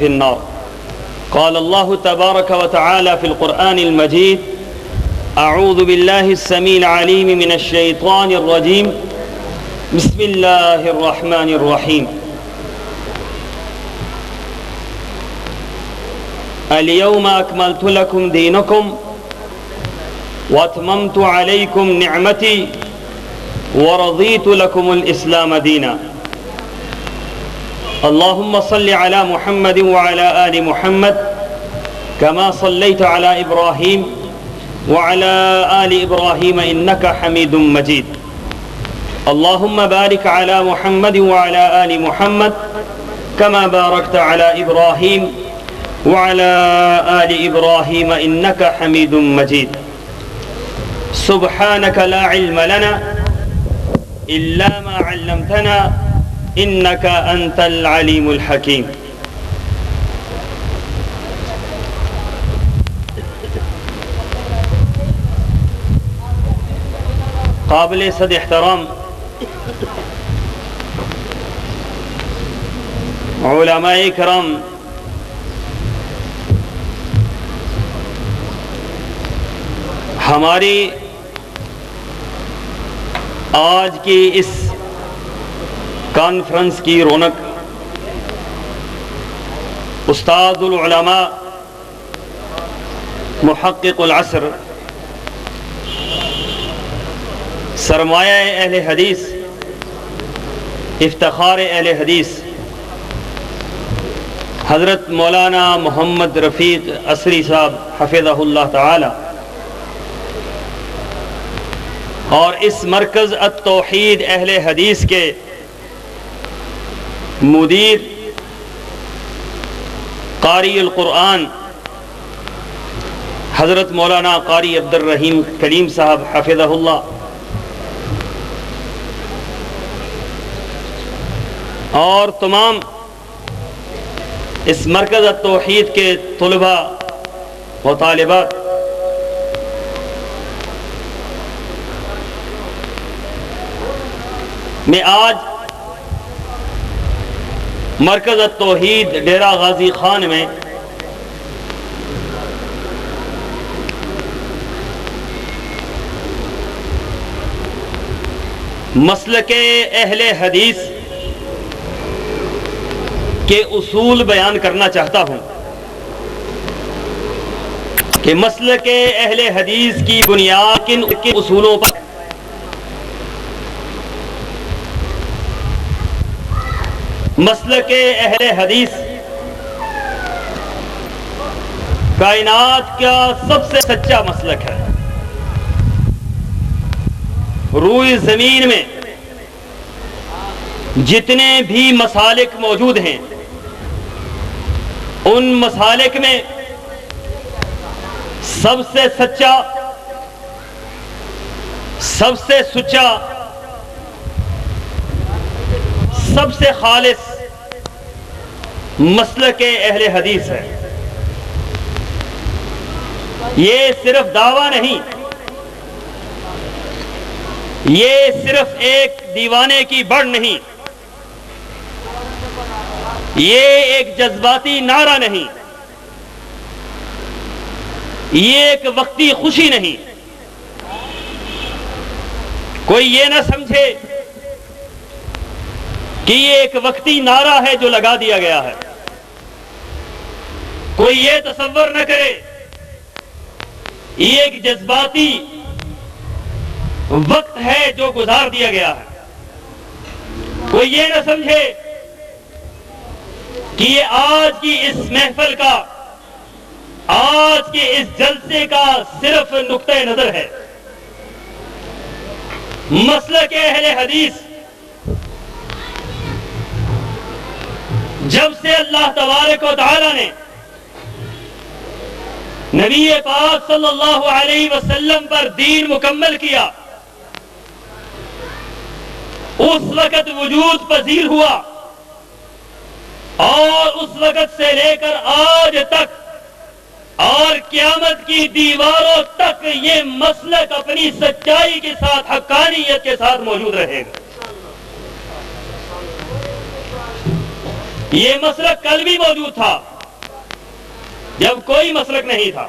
في النار. قال الله تبارك وتعالى في القرآن المجيد: أعوذ بالله السميع العليم من الشيطان الرجيم. بسم الله الرحمن الرحيم. اليوم أكملت لكم دينكم وأتممت عليكم نعمتي ورضيت لكم الإسلام دينا. اللهم صل على محمد وعلى آل محمد كما صليت على إبراهيم وعلى آل إبراهيم إنك حميد مجيد. اللهم بارك على محمد وعلى آل محمد كما باركت على إبراهيم وعلى آل إبراهيم إنك حميد مجيد. سبحانك لا علم لنا إلا ما علمتنا إنك أنت العليم الحكيم. قابل صد احترام علماء کرام، ہماری آج کی اس کانفرنس کی رونق استاد العلماء محقق العصر سرمایہ اہل حدیث افتخار اہل حدیث حضرت مولانا محمد رفیق عصری صاحب حفظہ اللہ تعالی اور اس مرکز التوحید اہل حدیث کے مدیر قاری القرآن حضرت مولانا قاری عبد الرحیم کلیم صاحب حفظہ اللہ، اور تمام اس مرکز التوحید کے طلباء و طالبات، میں آج مرکز التوحید ڈیرہ غازی خان میں مسلک اہل حدیث کے اصول بیان کرنا چاہتا ہوں کہ مسلک اہل حدیث کی بنیاد کن اصولوں پر مسلک اہل حدیث کائنات کا سب سے سچا مسلک ہے. روئے زمین میں جتنے بھی مسالک موجود ہیں ان مسالک میں سب سے سچا، سب سے سچا، سب سے خالص مسلک اہل حدیث ہے. یہ صرف دعویٰ نہیں، یہ صرف ایک دیوانے کی بڑھ نہیں، یہ ایک جذباتی نعرہ نہیں، یہ ایک وقتی خوشی نہیں. کوئی یہ نہ سمجھے کہ یہ ایک وقتی نعرہ ہے جو لگا دیا گیا ہے. کوئی یہ تصور نہ کرے یہ ایک جذباتی وقت ہے جو گزار دیا گیا ہے. کوئی یہ نہ سمجھے کہ یہ آج کی اس محفل کا، آج کے اس جلسے کا صرف نقطہ نظر ہے. مسلک اہل حدیث جب سے اللہ تبارک و تعالی نے نبی پاک صلی اللہ علیہ وسلم پر دین مکمل کیا، اس وقت وجود پذیر ہوا، اور اس وقت سے لے کر آج تک اور قیامت کی دیواروں تک یہ مسلک اپنی سچائی کے ساتھ، حقانیت کے ساتھ موجود رہے گا. یہ مسلک کل بھی موجود تھا جب کوئی مسلک نہیں تھا،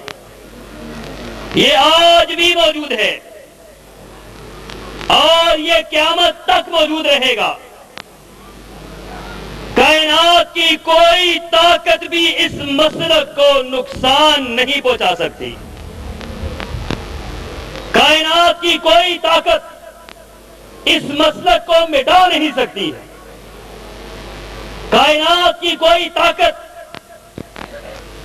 یہ آج بھی موجود ہے اور یہ قیامت تک موجود رہے گا۔ کائنات کی کوئی طاقت بھی اس مسلک کو نقصان نہیں پہنچا سکتی، کائنات کی کوئی طاقت اس مسلک کو مٹا نہیں سکتی ہے، کائنات کی کوئی طاقت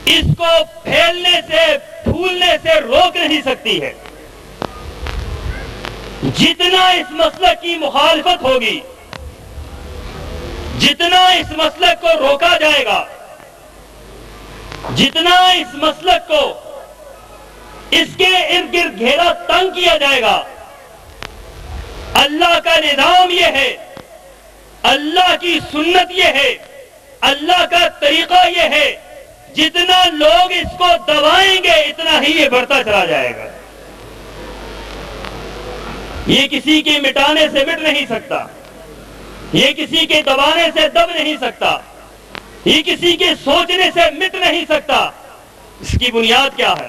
اس کو پھیلنے سے پھولنے سے روک نہیں سکتی ہے۔ جتنا اس مسلک کی مخالفت ہوگی، جتنا اس مسلک کو روکا جائے گا، جتنا اس مسلک کو اس کے ارد گرد گھیرا تنگ کیا جائے گا، اللہ کا نظام یہ ہے، اللہ کی سنت یہ ہے، اللہ کا طریقہ یہ ہے، جتنا لوگ اس کو دبائیں گے اتنا ہی یہ بڑھتا چلا جائے گا۔ یہ کسی کے مٹانے سے مٹ نہیں سکتا، یہ کسی کے دبانے سے دب نہیں سکتا، یہ کسی کے سوچنے سے مٹ نہیں سکتا۔ اس کی بنیاد کیا ہے؟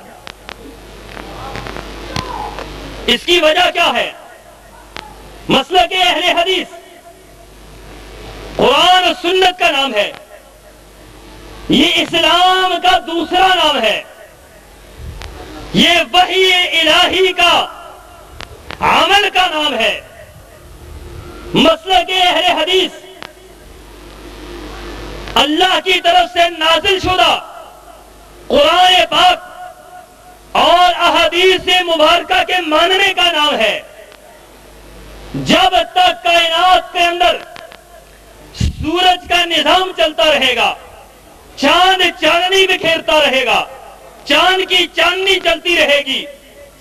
اس کی وجہ کیا ہے؟ مسلک اہل حدیث قرآن و سنت کا نام ہے، یہ اسلام کا دوسرا نام ہے، یہ وحی الہی کا عمل کا نام ہے۔ مسلک اہل حدیث اللہ کی طرف سے نازل شدہ قرآن پاک اور احادیث مبارکہ کے ماننے کا نام ہے۔ جب تک کائنات کے اندر سورج کا نظام چلتا رہے گا، چاند چاندنی بکھیرتا رہے گا، چاند کی چاندنی چلتی رہے گی،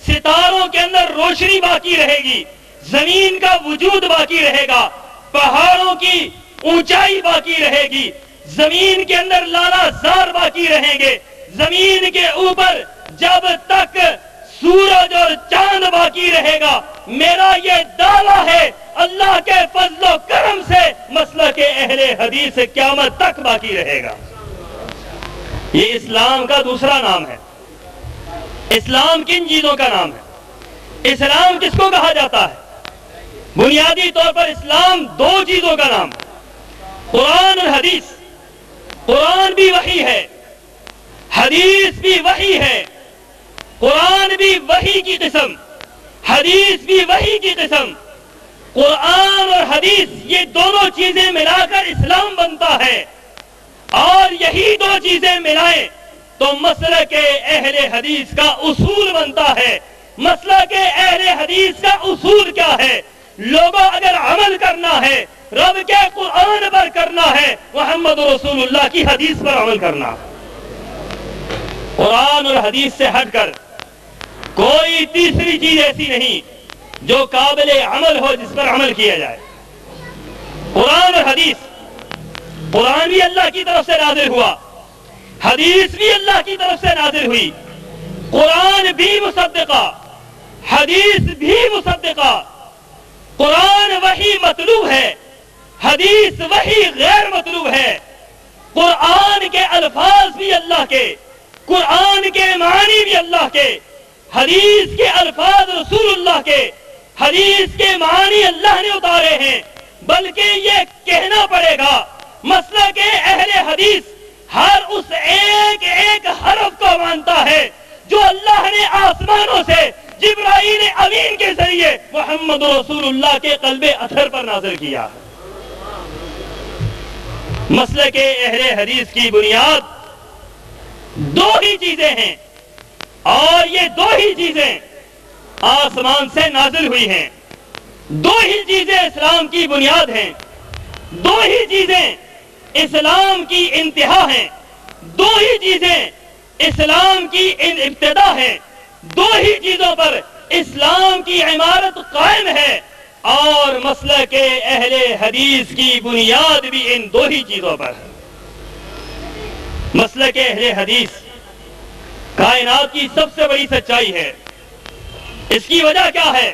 ستاروں کے اندر روشنی باقی رہے گی، زمین کا وجود باقی رہے گا، پہاڑوں کی اونچائی باقی رہے گی، زمین کے اندر لالا زار باقی رہیں گے، زمین کے اوپر جب تک سورج اور چاند باقی رہے گا، میرا یہ دعویٰ ہے اللہ کے فضل و کرم سے مسلک اہل حدیث قیامت تک باقی رہے گا۔ یہ اسلام کا دوسرا نام ہے۔ اسلام کن چیزوں کا نام ہے؟ اسلام کس کو کہا جاتا ہے؟ بنیادی طور پر اسلام دو چیزوں کا نام ہے، قرآن اور حدیث۔ قرآن بھی وحی ہے، حدیث بھی وحی ہے۔ قرآن بھی وحی کی قسم، حدیث بھی وحی کی قسم۔ قرآن اور حدیث یہ دونوں چیزیں ملا کر اسلام بنتا ہے، اور یہی دو چیزیں ملائیں تو مسلک اہل حدیث کا اصول بنتا ہے۔ مسلک اہل حدیث کا اصول کیا ہے؟ لوگوں اگر عمل کرنا ہے رب کے قرآن پر کرنا ہے، محمد رسول اللہ کی حدیث پر عمل کرنا۔ قرآن اور حدیث سے ہٹ کر کوئی تیسری چیز ایسی نہیں جو قابل عمل ہو جس پر عمل کیا جائے۔ قرآن اور حدیث، قرآن بھی اللہ کی طرف سے نازل ہوا، حدیث بھی اللہ کی طرف سے نازل ہوئی۔ قرآن بھی مصدقہ، حدیث بھی مصدقہ۔ قرآن وحی مطلوب ہے، حدیث وحی غیر مطلوب ہے۔ قرآن کے الفاظ بھی اللہ کے، قرآن کے معنی بھی اللہ کے، حدیث کے الفاظ رسول اللہ کے، حدیث کے معنی اللہ نے اتارے ہیں۔ بلکہ یہ کہنا پڑے گا مسلک اہل حدیث ہر اس ایک ایک حرف کو مانتا ہے جو اللہ نے آسمانوں سے جبرائیل امین کے ذریعے محمد رسول اللہ کے قلب اطہر پر نازل کیا۔ مسلک اہل حدیث کی بنیاد دو ہی چیزیں ہیں، اور یہ دو ہی چیزیں آسمان سے نازل ہوئی ہیں۔ دو ہی چیزیں اسلام کی بنیاد ہیں، دو ہی چیزیں اسلام کی انتہا ہیں، دو ہی چیزیں اسلام کی ابتدا ہیں، دو ہی چیزوں پر اسلام کی عمارت قائم ہے، اور مسلک اہل حدیث کی بنیاد بھی ان دو ہی چیزوں پر ہے۔ مسلک اہل حدیث کائنات کی سب سے بڑی سچائی ہے۔ اس کی وجہ کیا ہے؟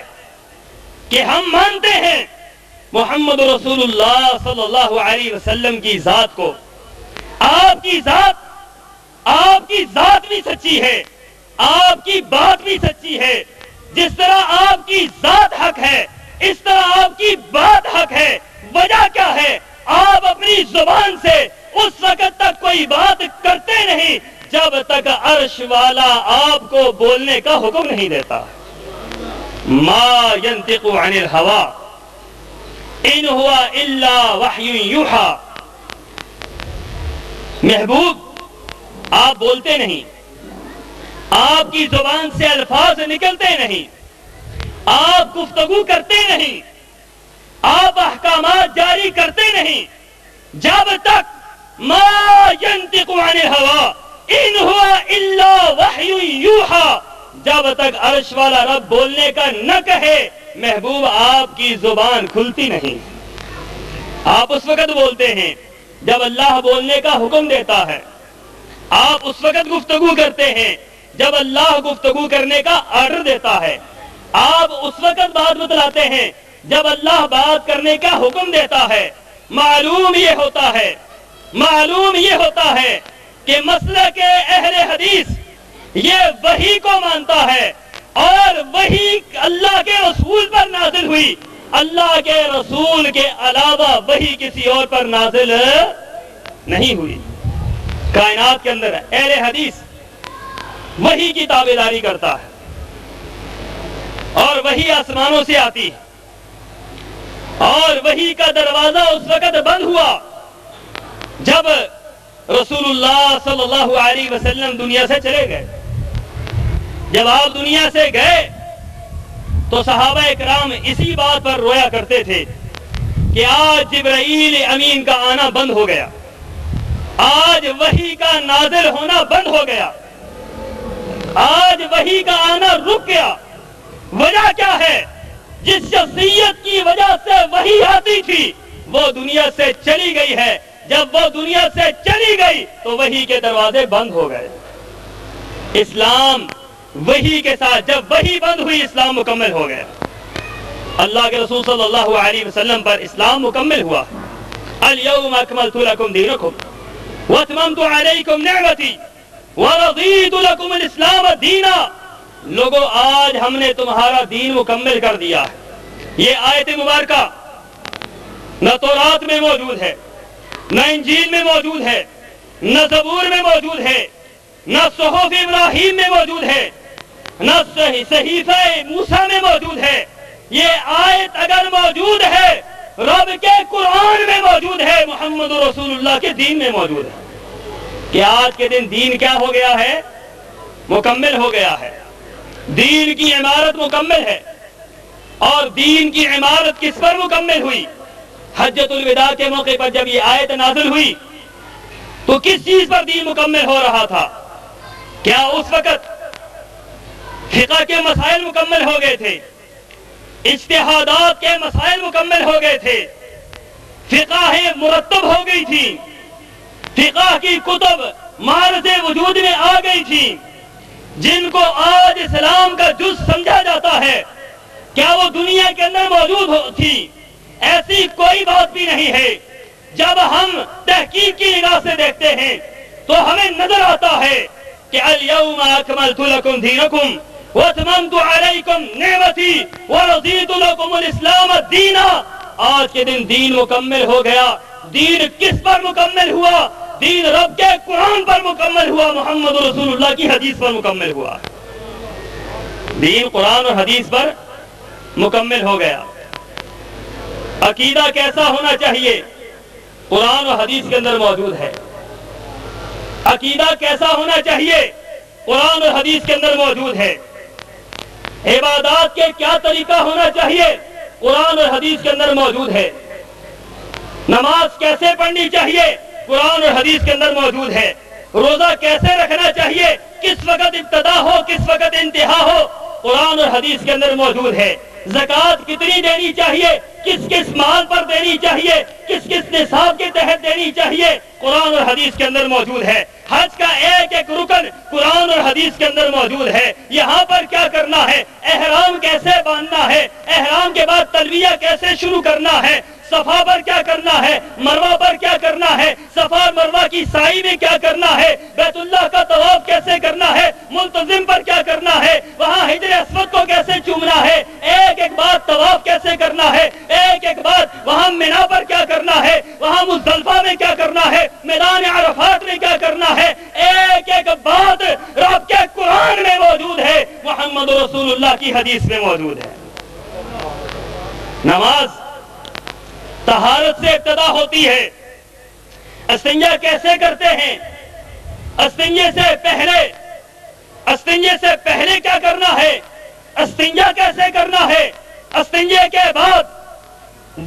کہ ہم مانتے ہیں محمد رسول اللہ صلی اللہ علیہ وسلم کی ذات کو، آپ کی ذات بھی سچی ہے، آپ کی بات بھی سچی ہے۔ جس طرح آپ کی ذات حق ہے اس طرح آپ کی بات حق ہے۔ وجہ کیا ہے؟ آپ اپنی زبان سے اس وقت تک کوئی بات کرتے نہیں جب تک عرش والا آپ کو بولنے کا حکم نہیں دیتا۔ ما ينطق عن الهوى ان هو الا وحی یوحی۔ محبوب آپ بولتے نہیں، آپ کی زبان سے الفاظ نکلتے نہیں، آپ گفتگو کرتے نہیں، آپ احکامات جاری کرتے نہیں جب تک ما ينطق عن الهوى ان هو الا وحی یوحی، جب تک عرش والا رب بولنے کا نہ کہے محبوب آپ کی زبان کھلتی نہیں۔ آپ اس وقت بولتے ہیں جب اللہ بولنے کا حکم دیتا ہے، آپ اس وقت گفتگو کرتے ہیں جب اللہ گفتگو کرنے کا آرڈر دیتا ہے، آپ اس وقت بات بتلاتے ہیں جب اللہ بات کرنے کا حکم دیتا ہے۔ معلوم یہ ہوتا ہے کہ مسلک اہل حدیث یہ وحی کو مانتا ہے، اور وحی اللہ کے رسول پر نازل ہوئی، اللہ کے رسول کے علاوہ وحی کسی اور پر نازل نہیں ہوئی۔ کائنات کے اندر اہل حدیث وحی کی تابعداری کرتا ہے، اور وحی آسمانوں سے آتی ہے، اور وحی کا دروازہ اس وقت بند ہوا جب رسول اللہ صلی اللہ علیہ وسلم دنیا سے چلے گئے۔ جب آپ دنیا سے گئے تو صحابہ اکرام اسی بات پر رویا کرتے تھے کہ آج جبرائیل امین کا آنا بند ہو گیا، آج وحی کا نازل ہونا بند ہو گیا، آج وحی کا آنا رک گیا۔ وجہ کیا ہے؟ جس شخصیت کی وجہ سے وحی آتی تھی وہ دنیا سے چلی گئی ہے، جب وہ دنیا سے چلی گئی تو وحی کے دروازے بند ہو گئے۔ اسلام وحی کے ساتھ جب وحی بند ہوئی اسلام مکمل ہو گیا۔ اللہ کے رسول صلی اللہ علیہ وسلم پر اسلام مکمل ہوا۔ الیوم اکملت لکم دینکم واتممت علیکم نعمتی ورضیت لکم الاسلام دینا۔ لوگوں آج ہم نے تمہارا دین مکمل کر دیا ہے۔ یہ آیت مبارکہ نہ تورات میں موجود ہے، نہ انجیل میں موجود ہے، نہ زبور میں موجود ہے، نہ صحف ابراہیم میں موجود ہے، نہ صحیفہ موسیٰ میں موجود ہے۔ یہ آیت اگر موجود ہے رب کے قرآن میں موجود ہے، محمد رسول اللہ کے دین میں موجود ہے۔ کہ آج کے دن دین کیا ہو گیا ہے؟ مکمل ہو گیا ہے۔ دین کی عمارت مکمل ہے، اور دین کی عمارت کس پر مکمل ہوئی؟ حجۃ الوداع کے موقع پر جب یہ آیت نازل ہوئی تو کس چیز پر دین مکمل ہو رہا تھا؟ کیا اس وقت فقہ کے مسائل مکمل ہو گئے تھے؟ اجتہادات کے مسائل مکمل ہو گئے تھے؟ فقہ مرتب ہو گئی تھی؟ فقہ کی کتب معرض وجود میں آ گئی تھی جن کو آج اسلام کا جز سمجھا جاتا ہے؟ کیا وہ دنیا کے اندر موجود تھی؟ ایسی کوئی بات بھی نہیں ہے۔ جب ہم تحقیق کی نگاہ سے دیکھتے ہیں تو ہمیں نظر آتا ہے کہ الیوم اکملت لکم دینکم واتممت علیکم نعمتی ورضیت لکم الاسلام دینا۔ آج کے دن دین مکمل ہو گیا۔ دین کس پر مکمل ہوا؟ دین رب کے قرآن پر مکمل ہوا، محمد رسول اللہ کی حدیث پر مکمل ہوا۔ دین قرآن اور حدیث پر مکمل ہو گیا۔ عقیدہ کیسا ہونا چاہیے؟ قرآن اور حدیث کے اندر موجود ہے۔ عقیدہ کیسا ہونا چاہیے؟ قرآن اور حدیث کے اندر موجود ہے۔ عبادات کے کیا طریقہ ہونا چاہیے؟ قرآن اور حدیث کے اندر موجود ہے۔ نماز کیسے پڑھنی چاہیے؟ قرآن اور حدیث کے اندر موجود ہے۔ روزہ کیسے رکھنا چاہیے؟ کس وقت ابتدا ہو کس وقت انتہا ہو؟ قرآن اور حدیث کے اندر موجود ہے۔ زکوٰۃ کتنی دینی چاہیے؟ کس کس مال پر دینی چاہیے؟ کس کس نصاب کے تحت دینی چاہیے؟ قرآن اور حدیث کے اندر موجود ہے۔ حج کا ایک ایک رکن قرآن اور حدیث کے اندر موجود ہے۔ یہاں پر کیا کرنا ہے؟ احرام کیسے باندھنا ہے؟ احرام کے بعد تلبیہ کیسے شروع کرنا ہے؟ صفا پر کیا کرنا ہے، مروہ پر کیا کرنا ہے، صفا مروہ کی سائی میں کیا کرنا ہے، بیت اللہ کا طواف کیسے کرنا ہے، ملتزم پر کیا کرنا ہے، وہاں حجر اسود کو کیسے چومنا ہے، ایک ایک بات طواف کیسے کرنا ہے، ایک ایک بات وہاں منا پر کیا کرنا ہے، وہاں مزدلفہ میں کیا کرنا ہے، میدان عرفات میں کیا کرنا ہے، ایک ایک بات رب کے قرآن میں موجود ہے، محمد رسول اللہ کی حدیث میں موجود ہے۔ نماز طہارت سے ابتدا ہوتی ہے۔ استنجا کیسے کرتے ہیں؟ استنجے سے پہلے کیا کرنا ہے، استنجا کیسے کرنا ہے، استنجے کے بعد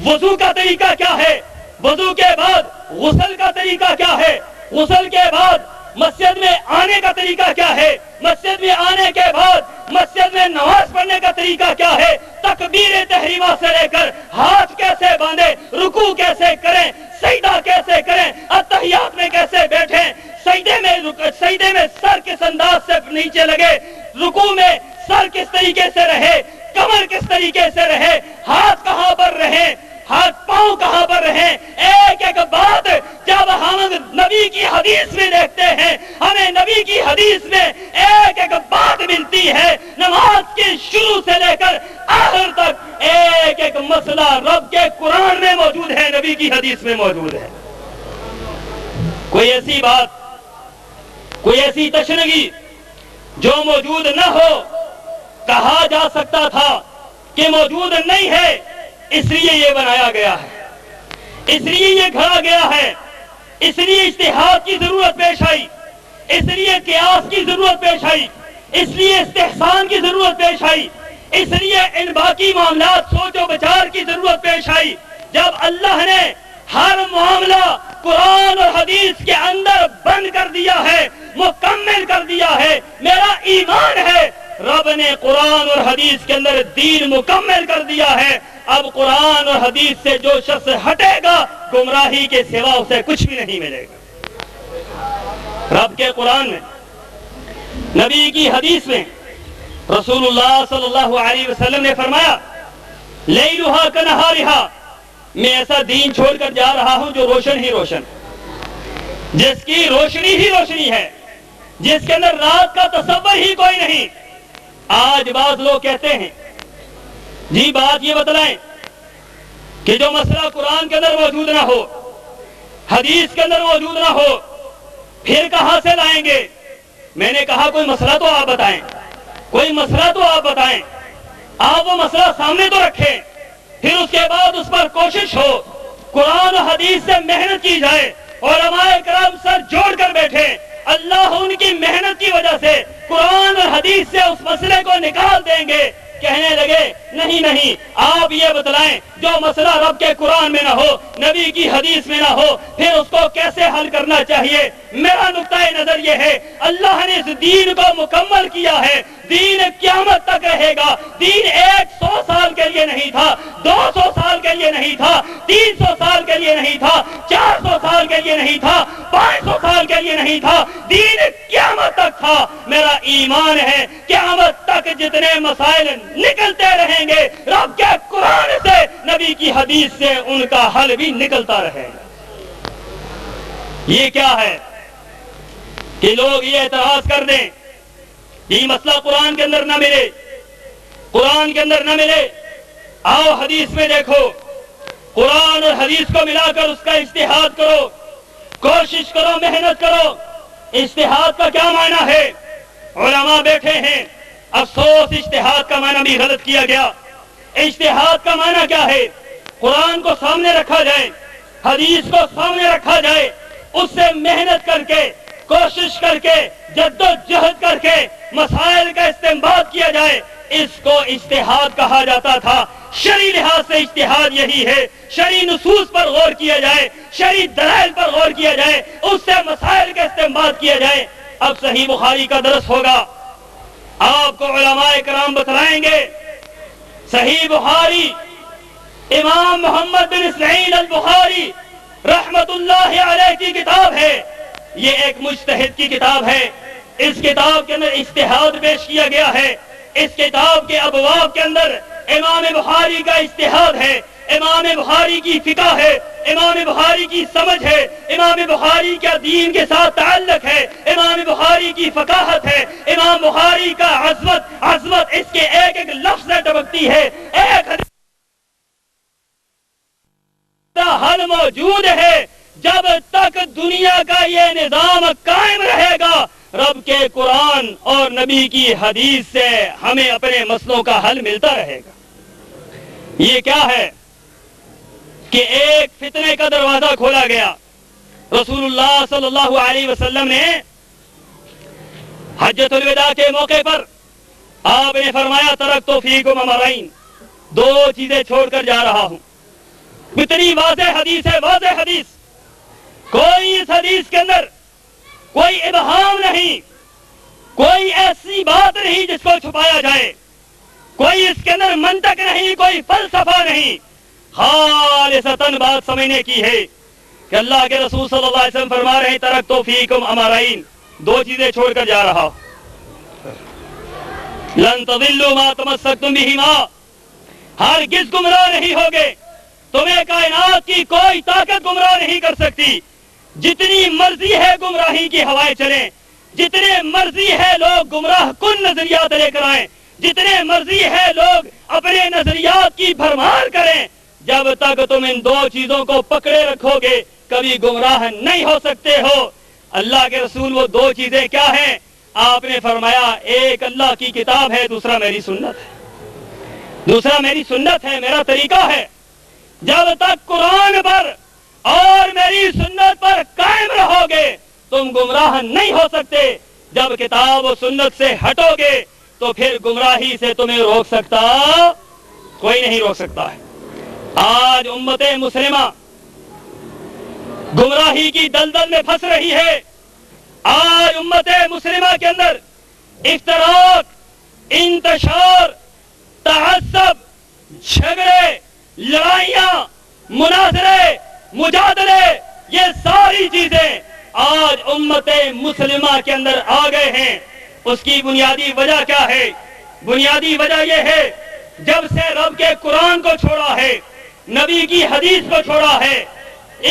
وضو کا طریقہ کیا ہے، وضو کے بعد غسل کا طریقہ کیا ہے، غسل کے بعد مسجد میں آنے کا طریقہ کیا ہے، مسجد میں آنے کے بعد مسجد میں نماز پڑھنے کا طریقہ کیا ہے، تکبیر تحریمہ سے لے کر ہاتھ کیسے باندھیں، رکوع کیسے کریں، سجدہ کیسے کریں، اتحیات میں کیسے بیٹھیں، سجدے میں سر کس انداز سے نیچے لگے، رکوع میں سر کس طریقے سے رہے، کمر کس طریقے سے رہے، ہاتھ کہاں پر رہے، ہاتھ پاؤں کہاں پر رہیں، ایک ایک بات جب ہم نبی کی حدیث میں دیکھتے ہیں، ہمیں نبی کی حدیث میں ایک ایک بات ملتی ہے، نماز کے شروع سے لے کر آخر تک ایک ایک مسئلہ رب کے قرآن میں موجود ہے، نبی کی حدیث میں موجود ہے۔ کوئی ایسی بات، کوئی ایسی تشنگی جو موجود نہ ہو، کہا جا سکتا تھا کہ موجود نہیں ہے، اس لیے یہ بنایا گیا ہے، اس لیے یہ گھڑا گیا ہے، اس لیے اجتہاد کی ضرورت پیش آئی، اس لیے قیاس کی ضرورت پیش آئی، اس لیے استحسان کی ضرورت پیش آئی، اس لیے ان باقی معاملات سوچ و بچار کی ضرورت پیش آئی۔ جب اللہ نے ہر معاملہ قرآن اور حدیث کے اندر بند کر دیا ہے، مکمل کر دیا ہے، میرا ایمان ہے رب نے قرآن اور حدیث کے اندر دین مکمل کر دیا ہے۔ اب قرآن اور حدیث سے جو شخص ہٹے گا، گمراہی کے سوا اسے کچھ بھی نہیں ملے گا۔ رب کے قرآن میں، نبی کی حدیث میں رسول اللہ صلی اللہ علیہ وسلم نے فرمایا، لیلھا کنہارھا، میں ایسا دین چھوڑ کر جا رہا ہوں جو روشن ہی روشن، جس کی روشنی ہی روشنی ہے، جس کے اندر رات کا تصور ہی کوئی نہیں۔ آج بعض لوگ کہتے ہیں جی بات یہ بتلائیں کہ جو مسئلہ قرآن کے اندر موجود نہ ہو، حدیث کے اندر موجود نہ ہو، پھر کہاں سے لائیں گے؟ میں نے کہا کوئی مسئلہ تو آپ بتائیں، کوئی مسئلہ تو آپ بتائیں، آپ وہ مسئلہ سامنے تو رکھیں، پھر اس کے بعد اس پر کوشش ہو، قرآن و حدیث سے محنت کی جائے، علماء کرام سر جوڑ کر بیٹھے، اللہ ان کی محنت کی وجہ سے قرآن اور حدیث سے اس مسئلے کو نکال دیں گے۔ کہنے لگے نہیں آپ یہ بتلائیں جو مسئلہ رب کے قرآن میں نہ ہو، نبی کی حدیث میں نہ ہو، پھر اس کو کیسے حل کرنا چاہیے۔ میرا نقطہ نظر یہ ہے، اللہ نے اس دین کو مکمل کیا ہے، دین قیامت تک رہے گا۔ دین 100 سال کے لیے نہیں تھا، 200 سال کے لیے نہیں تھا، 300 سال کے لیے نہیں تھا، 400 سال کے لیے نہیں تھا، 500 سال کے لیے نہیں تھا، دین قیامت تک تھا۔ میرا ایمان ہے قیامت تک جتنے مسائل نکلتے رہیں گے، رب کے قرآن سے، نبی کی حدیث سے ان کا حل بھی نکلتا رہے گا۔ یہ کیا ہے کہ لوگ یہ اعتراض کر دیں یہ مسئلہ قرآن کے اندر نہ ملے، قرآن کے اندر نہ ملے، آؤ حدیث میں دیکھو، قرآن اور حدیث کو ملا کر اس کا اجتہاد کرو، کوشش کرو، محنت کرو۔ اجتہاد کا کیا معنی ہے؟ علماء بیٹھے ہیں، افسوس اجتہاد کا معنی بھی غلط کیا گیا۔ اجتہاد کا معنی کیا ہے؟ قرآن کو سامنے رکھا جائے، حدیث کو سامنے رکھا جائے، اس سے محنت کر کے، کوشش کر کے، جد و جہد کر کے مسائل کا استنباط کیا جائے، اس کو اجتہاد کہا جاتا تھا۔ شرعی لحاظ سے اجتہاد یہی ہے، شرعی نصوص پر غور کیا جائے، شرعی دلائل پر غور کیا جائے، اس سے مسائل کا استنباط کیا جائے۔ اب صحیح بخاری کا درس ہوگا، آپ کو علماء کرام بتلائیں گے صحیح بخاری، امام محمد بن اسماعیل البخاری رحمت اللہ علیہ کی کتاب ہے، یہ ایک مجتہد کی کتاب ہے۔ اس کتاب کے اندر اجتہاد پیش کیا گیا ہے، اس کتاب کے ابواب کے اندر امام بخاری کا اجتہاد ہے۔ امام بخاری کی فقہ ہے، امام بخاری کی سمجھ ہے، امام بخاری کا دین کے ساتھ تعلق ہے، امام بخاری کی فقاہت ہے، امام بخاری کا عظمت اس کے ایک ایک لفظ سے ٹپکتی ہے۔ ایک حل موجود ہے، جب تک دنیا کا یہ نظام قائم رہے گا، رب کے قرآن اور نبی کی حدیث سے ہمیں اپنے مسئلوں کا حل ملتا رہے گا۔ یہ کیا ہے کہ ایک فتنے کا دروازہ کھولا گیا۔ رسول اللہ صلی اللہ علیہ وسلم نے حجۃ الوداع کے موقع پر آپ نے فرمایا ترکت فیکم امرین، دو چیزیں چھوڑ کر جا رہا ہوں۔ اتنی واضح حدیث ہے، واضح حدیث، کوئی اس حدیث کے اندر کوئی ابہام نہیں، کوئی ایسی بات نہیں جس کو چھپایا جائے، کوئی اس کے اندر منطق نہیں، کوئی فلسفہ نہیں، خالصتاً بات سمجھنے کی ہے کہ اللہ کے رسول صلی اللہ علیہ وسلم فرما رہے ہیں ترکت فیکم امرین، دو چیزیں چھوڑ کر جا رہا ہوں۔ لن تضلوا ما تمسکتم بہما، ہرگز گمراہ نہیں ہوگے، تمہیں کائنات کی کوئی طاقت گمراہ نہیں کر سکتی۔ جتنی مرضی ہے گمراہی کی ہوائیں چلیں، جتنے مرضی ہے لوگ گمراہ کن نظریات لے کر آئیں، جتنے مرضی ہے لوگ اپنے نظریات کی بھرمار کریں، جب تک تم ان دو چیزوں کو پکڑے رکھو گے کبھی گمراہ نہیں ہو سکتے ہو۔ اللہ کے رسول وہ دو چیزیں کیا ہیں؟ آپ نے فرمایا ایک اللہ کی کتاب ہے، دوسرا میری سنت ہے، دوسرا میری سنت ہے، میرا طریقہ ہے۔ جب تک قرآن پر اور میری سنت پر قائم رہو گے تم گمراہ نہیں ہو سکتے۔ جب کتاب و سنت سے ہٹو گے تو پھر گمراہی سے تمہیں روک سکتا کوئی نہیں روک سکتا ہے۔ آج امت مسلمہ گمراہی کی دلدل میں پھنس رہی ہے۔ آج امت مسلمہ کے اندر افتراق، انتشار، تعصب، جھگڑے، لڑائیاں، مناظرے، مجادلے، یہ ساری چیزیں آج امت مسلمہ کے اندر آ گئے ہیں۔ اس کی بنیادی وجہ کیا ہے؟ بنیادی وجہ یہ ہے جب سے رب کے قرآن کو چھوڑا ہے، نبی کی حدیث کو چھوڑا ہے،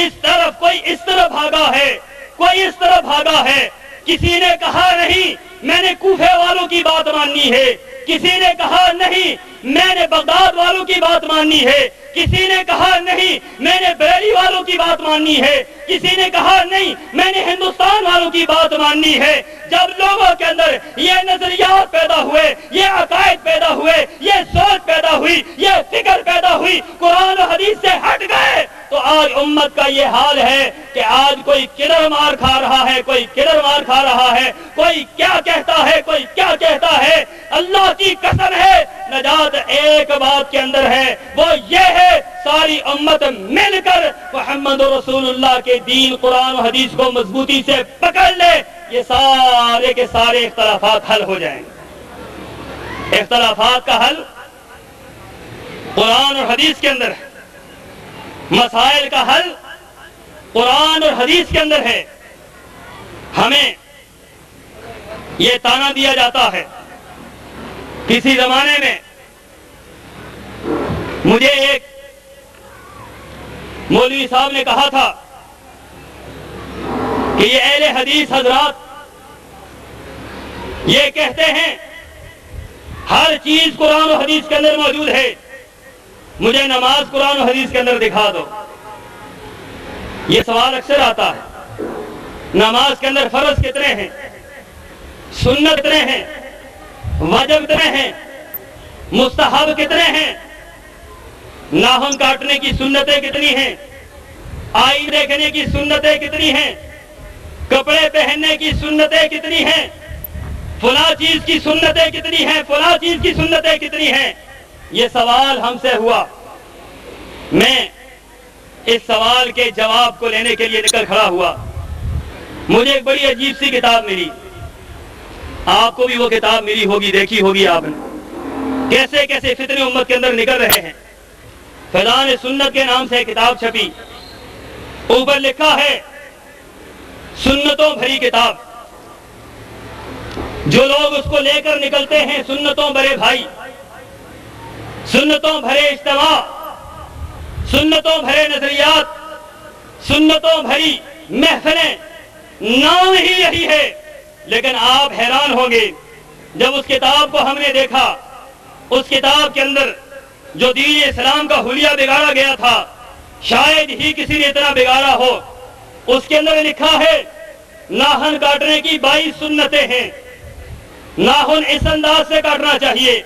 اس طرف کوئی اس طرف بھاگا ہے، کوئی اس طرف بھاگا ہے۔ کسی نے کہا نہیں میں نے کوفے والوں کی بات ماننی ہے، کسی نے کہا نہیں میں نے بغداد والوں کی بات ماننی ہے، کسی نے کہا نہیں میں نے بریلی والوں کی بات ماننی ہے، کسی نے کہا نہیں میں نے ہندوستان والوں کی بات ماننی ہے۔ جب لوگوں کے اندر یہ نظریات پیدا ہوئے، یہ عقائد پیدا ہوئے، یہ سوچ پیدا ہوئی، یہ فکر پیدا ہوئی، قرآن و حدیث سے ہٹ گئے، تو آج امت کا یہ حال ہے کہ آج کوئی کدھر مار کھا رہا ہے، کوئی کدھر مار کھا رہا ہے، کوئی کیا کہتا ہے، کوئی کیا کہتا ہے۔ اللہ کی قسم ہے نجات ایک بات کے اندر ہے، وہ یہ ہے ساری امت مل کر محمد رسول اللہ کے دین قرآن و حدیث کو مضبوطی سے پکڑ لے، یہ سارے کے سارے اختلافات حل ہو جائیں گے۔ اختلافات کا حل قرآن اور حدیث کے اندر ہے، مسائل کا حل قرآن اور حدیث کے اندر ہے۔ ہمیں یہ تانا دیا جاتا ہے، کسی زمانے میں مجھے ایک مولوی صاحب نے کہا تھا کہ یہ اہل حدیث حضرات یہ کہتے ہیں ہر چیز قرآن و حدیث کے اندر موجود ہے، مجھے نماز قرآن و حدیث کے اندر دکھا دو۔ یہ سوال اکثر آتا ہے، نماز کے اندر فرض کتنے ہیں، سنت کتنے ہیں، واجب کتنے ہیں، مستحب کتنے ہیں، ناخن کاٹنے کی سنتیں کتنی ہیں، آئی دیکھنے کی سنتیں کتنی ہیں، کپڑے پہننے کی سنتیں کتنی ہیں، فلاں چیز کی سنتیں کتنی ہیں، فلاں چیز کی سنتیں کتنی ہیں۔ یہ سوال ہم سے ہوا، میں اس سوال کے جواب کو لینے کے لیے نکل کھڑا ہوا۔ مجھے ایک بڑی عجیب سی کتاب ملی، آپ کو بھی وہ کتاب ملی ہوگی، دیکھی ہوگی آپ نے، کیسے کیسے فتنے امت کے اندر نکل رہے ہیں۔ فیضان سنت کے نام سے کتاب چھپی، اوپر لکھا ہے سنتوں بھری کتاب۔ جو لوگ اس کو لے کر نکلتے ہیں، سنتوں بھرے بھائی، سنتوں بھرے اجتماع، سنتوں بھرے نظریات، سنتوں بھری محفلیں، نام ہی یہی ہے. لیکن آپ حیران ہوں گے جب اس کتاب کو ہم نے دیکھا. اس کتاب کے اندر جو دین اسلام کا حلیہ بگاڑا گیا تھا، شاید ہی کسی نے اتنا بگاڑا ہو. اس کے اندر لکھا ہے ناخن کاٹنے کی 22 سنتیں ہیں. ناخن اس انداز سے کاٹنا چاہیے،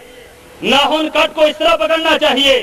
ناخن کٹ کو اس طرح پکڑنا چاہیے،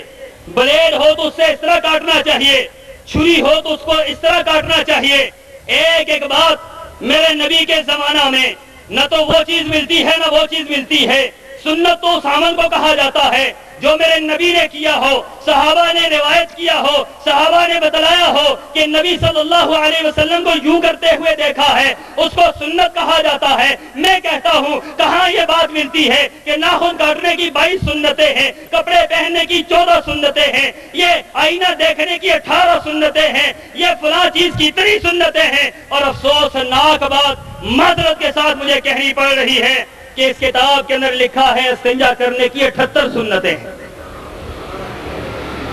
بلیڈ ہو تو اس سے اس طرح کاٹنا چاہیے، چھری ہو تو اس کو اس طرح کاٹنا چاہیے. ایک ایک بات میرے نبی کے زمانہ میں نہ تو وہ چیز ملتی ہے نہ وہ چیز ملتی ہے. سنت تو اس عمل کو کہا جاتا ہے جو میرے نبی نے کیا ہو، صحابہ نے روایت کیا ہو، صحابہ نے بتلایا ہو کہ نبی صلی اللہ علیہ وسلم کو یوں کرتے ہوئے دیکھا ہے، اس کو سنت کہا جاتا ہے. میں کہتا ہوں کہاں یہ بات ملتی ہے کہ ناخن کاٹنے کی 22 سنتیں ہیں، کپڑے پہننے کی 14 سنتیں ہیں، یہ آئینہ دیکھنے کی 18 سنتیں ہیں، یہ فلاں چیز کی اتنی سنتیں ہیں. اور افسوسناک بات معذرت کے ساتھ مجھے کہنی پڑ رہی ہے کہ اس کتاب کے اندر لکھا ہے استنجا کرنے کی 78 سنتیں ہیں.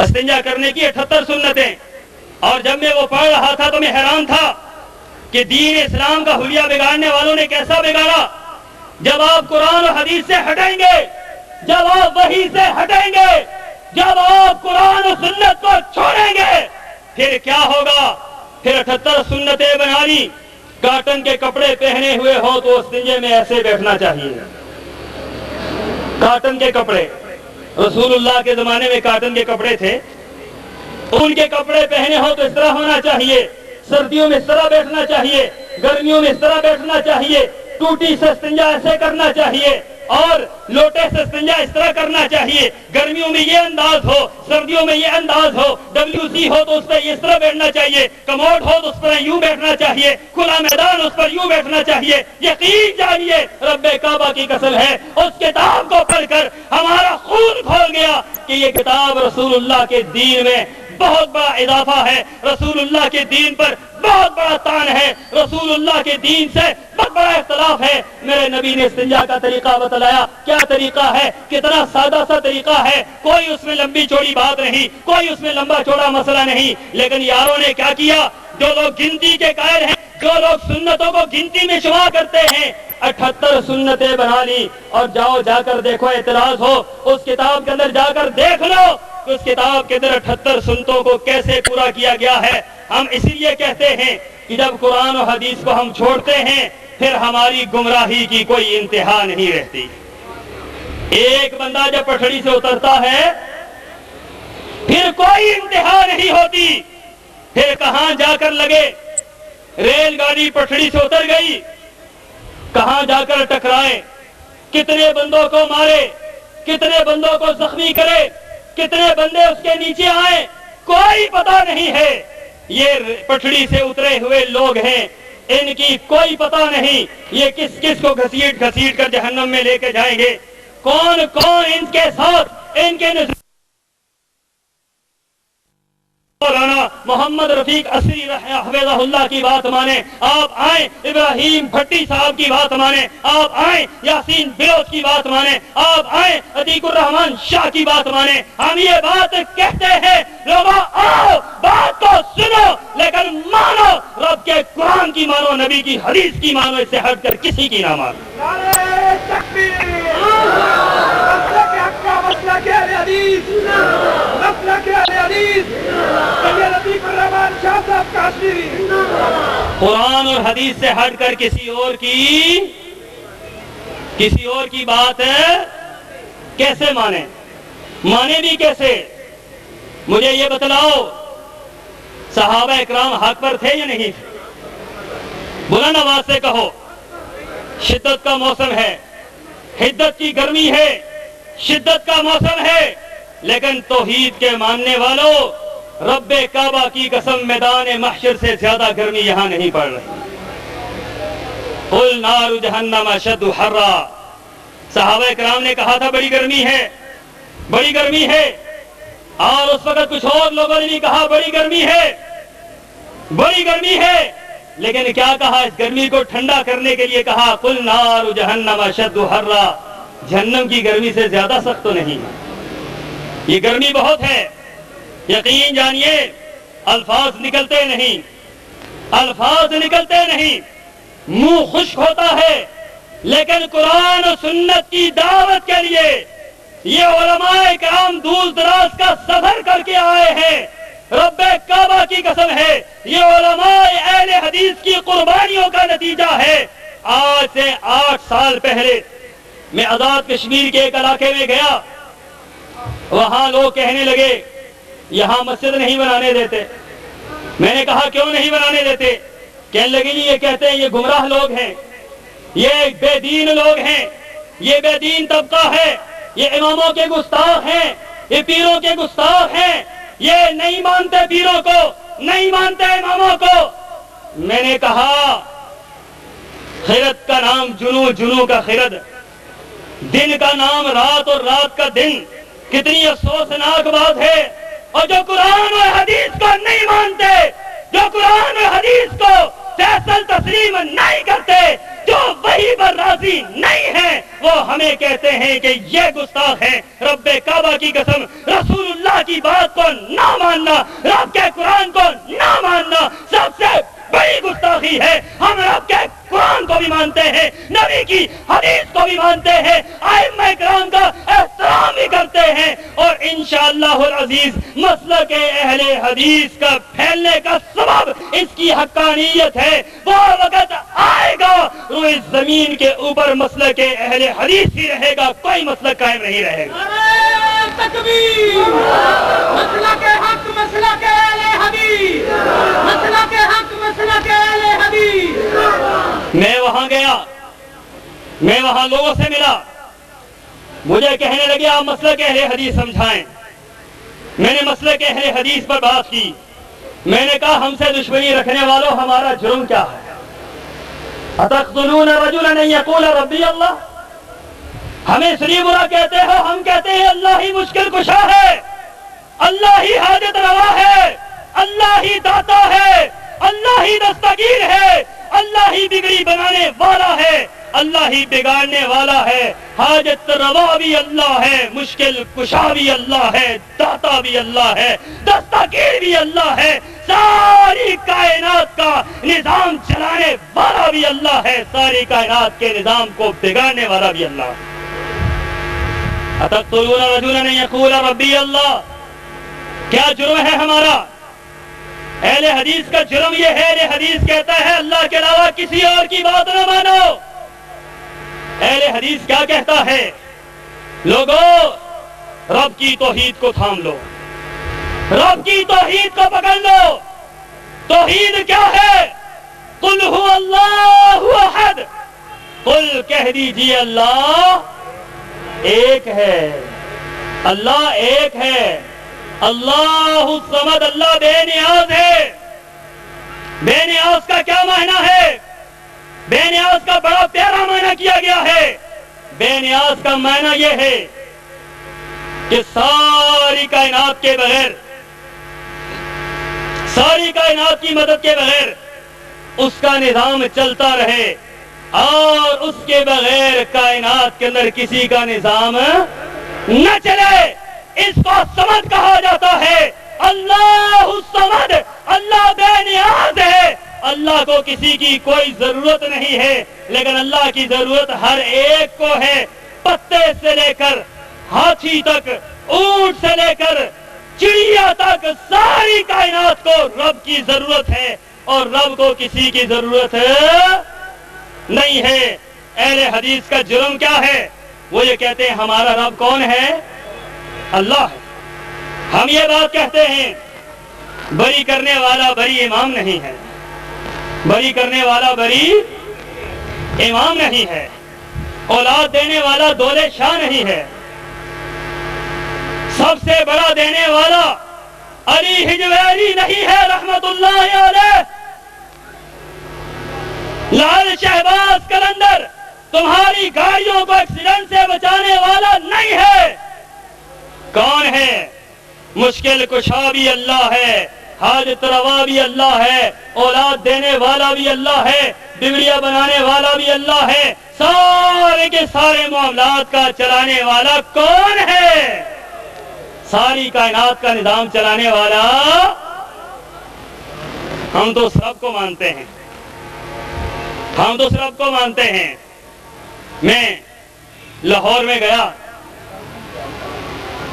استنجا کرنے کی 78 سنتیں. اور جب میں وہ پڑھ رہا تھا تو میں حیران تھا کہ دین اسلام کا حلیہ بگاڑنے والوں نے کیسا بگاڑا. جب آپ قرآن اور حدیث سے ہٹیں گے، جب آپ وحی سے ہٹیں گے، جب آپ قرآن و سنت کو چھوڑیں گے، پھر کیا ہوگا؟ پھر 78 سنتیں بنا لی. کاٹن کے کپڑے پہنے ہوئے ہو تو استنجے میں ایسے بیٹھنا چاہیے. کاٹن کے کپڑے، رسول اللہ کے زمانے میں کاٹن کے کپڑے تھے، ان کے کپڑے پہنے ہو تو اس طرح ہونا چاہیے. سردیوں میں اس طرح بیٹھنا چاہیے، گرمیوں میں اس طرح بیٹھنا چاہیے. ٹوٹی سے استنجا ایسے کرنا چاہیے اور لوٹے سے استنجا اس طرح کرنا چاہیے. گرمیوں میں یہ انداز ہو، سردیوں میں یہ انداز ہو. WC ہو تو اس پہ اس طرح بیٹھنا چاہیے، کموڈ ہو تو اس پر یوں بیٹھنا چاہیے، کھلا میدان اس پر یوں بیٹھنا چاہیے. یقین جانیے رب کعبہ کی قسم ہے، اس کتاب کو پڑھ کر ہمارا خون کھول گیا کہ یہ کتاب رسول اللہ کے دین میں بہت بڑا اضافہ ہے، رسول اللہ کے دین پر بہت بڑا تان ہے، رسول اللہ کے دین سے بہت بڑا اختلاف ہے. میرے نبی نے استنجا کا طریقہ بتلایا. کیا طریقہ ہے؟ کتنا سادہ سا طریقہ ہے، کوئی اس میں لمبی چوڑی بات نہیں، کوئی اس میں لمبا چوڑا مسئلہ نہیں. لیکن یاروں نے کیا کیا؟ جو لوگ گنتی کے قائل ہیں، جو لوگ سنتوں کو گنتی میں شمار کرتے ہیں، 78 سنتیں بنا لی. اور جا کر دیکھو، اعتراض ہو اس کتاب کے اندر جا کر دیکھ لو کہ اس کتاب کے اندر 78 سنتوں کو کیسے پورا کیا گیا ہے. ہم اسی لیے کہتے ہیں کہ جب قرآن و حدیث کو ہم چھوڑتے ہیں پھر ہماری گمراہی کی کوئی انتہا نہیں رہتی. ایک بندہ جب پٹڑی سے اترتا ہے پھر کوئی انتہا نہیں ہوتی. پھر کہاں جا کر لگے؟ ریل گاڑی پٹڑی سے اتر گئی، کہاں جا کر ٹکرائے، کتنے بندوں کو مارے، کتنے بندوں کو زخمی کرے، کتنے بندے اس کے نیچے آئے، کوئی پتہ نہیں ہے. یہ پٹڑی سے اترے ہوئے لوگ ہیں، ان کی کوئی پتہ نہیں یہ کس کس کو گھسیٹ کر جہنم میں لے کے جائیں گے. کون ان کے ساتھ ان کے مولانا محمد رفیق اصری حفظہ اللہ کی بات مانیں، آپ آئیں ابراہیم بھٹی صاحب کی بات مانیں، آپ آئیں یاسین بلوچ کی بات مانیں، آپ آئیں عتیق الرحمان شاہ کی بات مانیں. ہم یہ بات کہتے ہیں لوگوں آؤ بات کو سنو لیکن مانو، رب کے قرآن کی مانو، نبی کی حدیث کی مانو، اس سے ہٹ کر کسی کی نہ مانو. قرآن اور حدیث سے ہٹ کر کسی اور کی بات کیسے مانے بھی کیسے؟ مجھے یہ بتلاؤ، صحابہ اکرام حق پر تھے یا نہیں تھے؟ بلند آواز سے کہو. شدت کا موسم ہے، حدت کی گرمی ہے، شدت کا موسم ہے، لیکن توحید کے ماننے والوں، رب کعبہ کی قسم میدان محشر سے زیادہ گرمی یہاں نہیں پڑ رہی. قل نار جہنم اشد حرا. صحابہ کرام نے کہا تھا بڑی گرمی ہے، بڑی گرمی ہے. اور اس وقت کچھ اور لوگوں نے بھی کہا بڑی گرمی ہے، بڑی گرمی ہے. لیکن کیا کہا؟ اس گرمی کو ٹھنڈا کرنے کے لیے کہا قل نار جہنم اشد حرا. جہنم کی گرمی سے زیادہ سخت تو نہیں ہے، یہ گرمی بہت ہے. یقین جانیے الفاظ نکلتے نہیں، الفاظ نکلتے نہیں، منہ خشک ہوتا ہے، لیکن قرآن و سنت کی دعوت کے لیے یہ علماء کرام دور دراز کا سفر کر کے آئے ہیں۔ رب کعبہ کی قسم ہے، یہ علماء اہل حدیث کی قربانیوں کا نتیجہ ہے۔ آج سے 8 سال پہلے میں آزاد کشمیر کے ایک علاقے میں گیا، وہاں لوگ کہنے لگے یہاں مسجد نہیں بنانے دیتے۔ میں نے کہا کیوں نہیں بنانے دیتے؟ کہنے لگے یہ کہتے ہیں یہ گمراہ لوگ ہیں، یہ بے دین لوگ ہیں، یہ بے دین طبقہ ہے، یہ اماموں کے گستاخ ہیں، یہ پیروں کے گستاخ ہیں، یہ نہیں مانتے پیروں کو، نہیں مانتے اماموں کو۔ میں نے کہا خرد کا نام جنو، جنو کا خرد، دن کا نام رات اور رات کا دن، کتنی افسوسناک بات ہے۔ اور جو قرآن و حدیث کو نہیں مانتے، جو قرآن و حدیث کو فیصل تسلیم نہیں کرتے، جو وحی پر راضی نہیں ہیں، وہ ہمیں کہتے ہیں کہ یہ گستاخ ہیں۔ رب کعبہ کی قسم، رسول اللہ کی بات کو نہ ماننا، رب کے قرآن کو نہ ماننا سب سے بڑی گستاخی ہے۔ ہم رب کے قرآن کو بھی مانتے ہیں، نبی کی حدیث کو بھی مانتے ہیں، ائمہ کرام کا احترام بھی کرتے ہیں، اور انشاءاللہ العزیز مسلک اہل حدیث کا پھیلنے کا سبب اس کی حقانیت ہے۔ وہ وقت آئے گا روئے زمین کے اوپر مسلک اہل حدیث ہی رہے گا، کوئی مسلک قائم نہیں رہے گا۔ تکبیر! مسلک حق، مسلک اہل حدیث، مسلک حق، مسلک اہل حدیث۔ میں وہاں گیا، میں وہاں لوگوں سے ملا، مجھے کہنے لگے آپ مسلک اہل حدیث سمجھائیں۔ میں نے مسلک اہل حدیث پر بات کی، میں نے کہا ہم سے دشمنی رکھنے والوں ہمارا جرم کیا ہے؟ اتقتلون رجلا ان یقول ربی اللہ، ہمیں اس لیے برا کہتے ہو؟ ہم کہتے ہیں اللہ ہی مشکل کشا ہے، اللہ ہی حاجت روا ہے، اللہ ہی داتا ہے، اللہ ہی دستگیر ہے، اللہ ہی بگڑی بنانے والا ہے، اللہ ہی بگاڑنے والا ہے، حاجت روا بھی اللہ ہے، مشکل کشا بھی اللہ ہے، داتا بھی اللہ ہے، دستگیر بھی اللہ ہے، ساری کائنات کا نظام چلانے والا بھی اللہ ہے، ساری کائنات کے نظام کو بگاڑنے والا بھی اللہ ہے۔ اتقتلون رجلا ان یقول ربی اللہ، کیا جرم ہے ہمارا؟ اہل حدیث کا جرم یہ ہے، اہل حدیث کہتا ہے اللہ کے علاوہ کسی اور کی بات نہ مانو۔ اہل حدیث کیا کہتا ہے؟ لوگوں رب کی توحید کو تھام لو، رب کی توحید کو پکڑ لو۔ توحید کیا ہے؟ قل هو اللہ احد، قل کہہ دیجئے اللہ ایک ہے، اللہ ایک ہے، اللہ الصمد، اللہ بے نیاز ہے۔ بے نیاز کا کیا معنی ہے؟ بے نیاز کا بڑا پیارا معنی کیا گیا ہے۔ بے نیاز کا معنی یہ ہے کہ ساری کائنات کے بغیر، ساری کائنات کی مدد کے بغیر اس کا نظام چلتا رہے، اور اس کے بغیر کائنات کے اندر کسی کا نظام نہ چلے۔ اس کو سمد کہا جاتا ہے۔ اللہ الصمد، اللہ بے نیاز ہے، اللہ کو کسی کی کوئی ضرورت نہیں ہے، لیکن اللہ کی ضرورت ہر ایک کو ہے۔ پتے سے لے کر ہاتھی تک، اونٹ سے لے کر چڑیا تک، ساری کائنات کو رب کی ضرورت ہے، اور رب کو کسی کی ضرورت نہیں ہے۔ اہل حدیث کا جرم کیا ہے؟ وہ یہ کہتے ہیں ہمارا رب کون ہے؟ اللہ ہے۔ ہم یہ بات کہتے ہیں بری کرنے والا بری امام نہیں ہے، بری کرنے والا بری امام نہیں ہے، اولاد دینے والا دولے شاہ نہیں ہے، سب سے بڑا دینے والا علی حجویری نہیں ہے رحمت اللہ علیہ، لال شہباز کلندر تمہاری گاڑیوں کو ایکسیڈنٹ سے بچانے والا نہیں ہے۔ کون ہے؟ مشکل کشا بھی اللہ ہے، حاجت روا بھی اللہ ہے، اولاد دینے والا بھی اللہ ہے، بگڑیاں بنانے والا بھی اللہ ہے، سارے کے سارے معاملات کا چلانے والا کون ہے؟ ساری کائنات کا نظام چلانے والا ہم تو سب کو مانتے ہیں، ہم تو سب کو مانتے ہیں۔ میں لاہور میں گیا،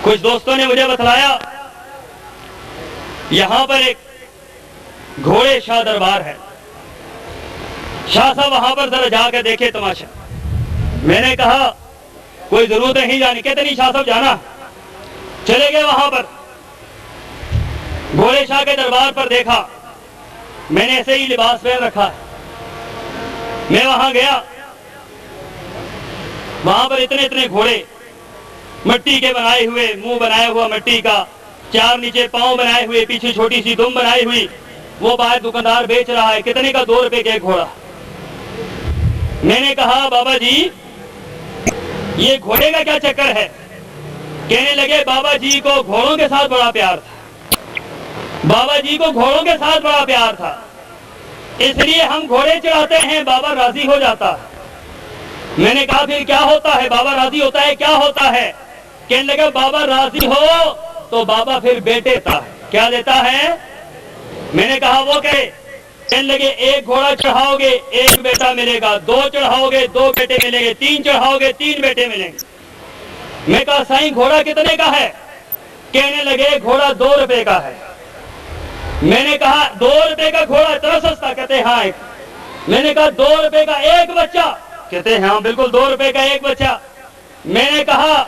کچھ دوستوں نے مجھے بتلایا یہاں پر ایک گھوڑے شاہ دربار ہے، شاہ صاحب وہاں پر ذرا جا کے دیکھے تماشا۔ میں نے کہا کوئی ضرورت نہیں جانے، کہتے نہیں شاہ صاحب جانا۔ چلے گئے وہاں پر، گھوڑے شاہ کے دربار پر دیکھا، میں نے ایسے ہی لباس پہن رکھا ہے۔ میں وہاں گیا، وہاں پر اتنے اتنے گھوڑے مٹی کے بنائے ہوئے، منہ بنایا ہوا مٹی کا، چار نیچے پاؤں بنائے ہوئے، پیچھے چھوٹی سی دم بنائی ہوئی، وہ باہر دکاندار بیچ رہا ہے، کتنے کا؟ 2 روپے کا ایک گھوڑا۔ میں نے کہا بابا جی یہ گھوڑے کا کیا چکر ہے؟ کہنے لگے بابا جی کو گھوڑوں کے ساتھ بڑا پیار تھا، بابا جی کو گھوڑوں کے ساتھ بڑا پیار تھا، اس لیے ہم گھوڑے چڑھاتے ہیں، بابا راضی ہو جاتا ہے۔ میں نے کہا پھر کیا ہوتا ہے؟ بابا راضی ہوتا ہے، کیا ہوتا ہے؟ کہنے لگا بابا راضی ہو تو بابا پھر بیٹے دیتا ہے۔ کیا دیتا ہے؟ میں نے کہا وہ کہے، کہنے لگے ایک گھوڑا چڑھاؤ گے 1 بیٹا ملے گا، 2 چڑھاؤ گے 2 بیٹے ملیں گے، 3 چڑھاؤ گے 3 بیٹے ملیں گے۔ میں کہا سائیں گھوڑا کتنے کا ہے؟ کہنے لگے گھوڑا 2 روپے کا ہے۔ میں نے کہا 2 روپے کا گھوڑا اتنا سستا؟ کہتے ہاں۔ میں نے کہا 2 روپے کا ایک بچہ؟ کہتے ہاں بالکل 2 روپے کا ایک بچہ۔ میں نے کہا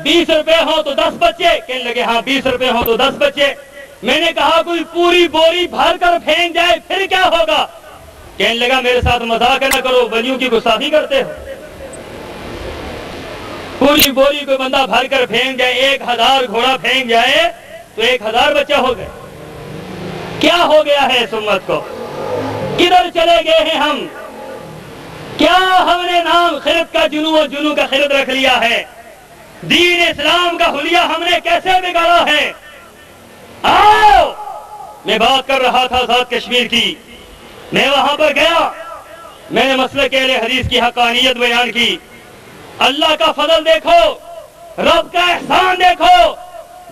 20 روپے ہو تو 10 بچے؟ کہنے لگے ہاں 20 روپے ہو تو 10 بچے۔ میں نے کہا کوئی پوری بوری بھر کر پھینک جائے پھر کیا ہوگا؟ کہنے لگا میرے ساتھ مذاق نہ کرو، ولیوں کی گستاخی کرتے ہو۔ پوری بوری کوئی بندہ بھر کر پھینک جائے، 1000 گھوڑا پھینک جائے تو 1000 بچہ ہو گئے۔ کیا ہو گیا ہے اس امت کو؟ کدھر چلے گئے ہیں ہم؟ کیا ہم نے نام خرد کا جنو و جنو کا خرد رکھ لیا ہے؟ دین اسلام کا حلیہ ہم نے کیسے بگاڑا ہے؟ آؤ، میں بات کر رہا تھا آزاد کشمیر کی، میں وہاں پر گیا، میں نے مسلک اہل حدیث کی حقانیت بیان کی۔ اللہ کا فضل دیکھو، رب کا احسان دیکھو،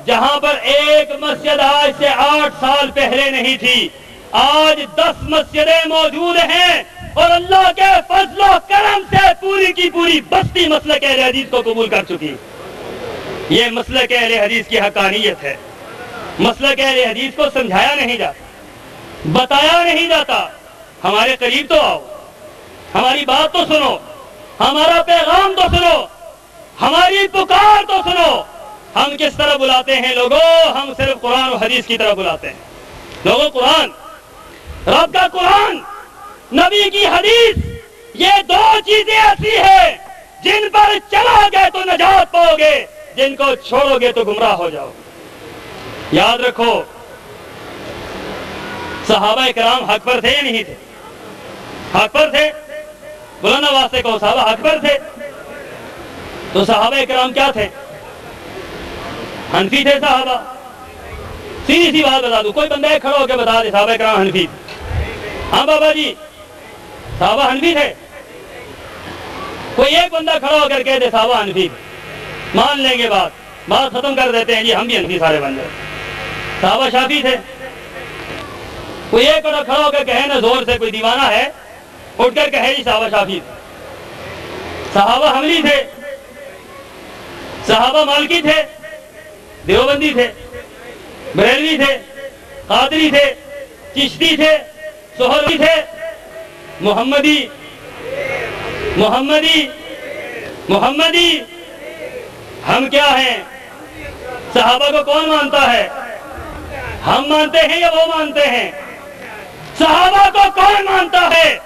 جہاں پر ایک مسجد آج سے 8 سال پہلے نہیں تھی، آج 10 مسجدیں موجود ہیں، اور اللہ کے فضل و کرم سے پوری کی پوری بستی مسلک اہل حدیث کو قبول کر چکی۔ یہ مسلک اہل حدیث کی حقانیت ہے۔ مسلک اہل حدیث کو سمجھایا نہیں جاتا، بتایا نہیں جاتا۔ ہمارے قریب تو آؤ، ہماری بات تو سنو، ہمارا پیغام تو سنو، ہماری پکار تو سنو۔ ہم کس طرح بلاتے ہیں لوگوں؟ ہم صرف قرآن و حدیث کی طرف بلاتے ہیں۔ لوگوں قرآن، رب کا قرآن، نبی کی حدیث، یہ 2 چیزیں ایسی ہیں جن پر چلو گے تو نجات پاؤ گے، جن کو چھوڑو گے تو گمراہ ہو جاؤ۔ یاد رکھو، صحابہ کرام حق پر تھے یا نہیں تھے؟ حق پر تھے؟ بولانا واسطے کو صحابہ حق پر تھے؟ تو صحابہ کرام کیا تھے؟ حنفی تھے صحابہ؟ سیدھی سی بات بتا دوں، کوئی بندہ ایک کھڑا ہو کے بتا دے صحابہ کرام حنفی؟ ہاں بابا جی صحابہ حنفی تھے؟ کوئی ایک بندہ کھڑا ہو کر کہہ دے صحابہ حنفی، مان لیں گے، بات ختم کر دیتے ہیں جی، ہم بھی حنفی سارے بن جائے۔ صحابہ شافی تھے؟ کوئی ایک کھڑا ہو کر کہے نا زور سے، کوئی دیوانہ ہے اٹھ کر کہے جی صحابہ شافی تھے۔ صحابہ حنبلی تھے؟ صحابہ مالکی تھے؟ دیوبندی تھے؟ بریلوی تھے؟ قادری تھے؟ چشتی تھے؟ سہروی تھے؟ محمدی؟ ہم کیا ہیں؟ صحابہ کو کون مانتا ہے؟ ہم مانتے ہیں یا وہ مانتے ہیں؟ صحابہ کو کون مانتا ہے؟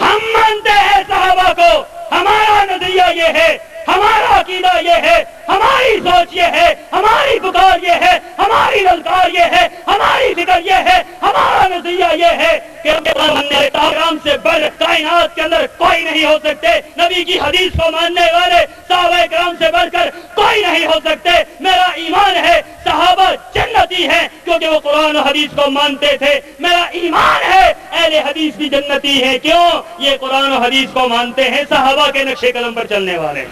ہم مانتے ہیں صحابہ کو۔ ہمارا نظریہ یہ ہے، ہمارا عقیدہ یہ ہے، ہماری سوچ یہ ہے، ہماری پکار یہ ہے، ہماری للکار یہ ہے، ہماری فکر یہ ہے، ہمارا نظریہ یہ ہے کہ کرام سے بڑھ کائنات کے اندر کوئی نہیں ہو سکتے۔ نبی کی حدیث کو ماننے والے صحابہ کرام سے بڑھ کر کوئی نہیں ہو سکتے۔ میرا ایمان ہے صحابہ جنتی ہیں کیونکہ وہ قرآن و حدیث کو مانتے تھے۔ میرا ایمان ہے اہل حدیث بھی جنتی ہیں، کیوں؟ یہ قرآن و حدیث کو مانتے ہیں، صحابہ کے نقش قدم پر چلنے والے۔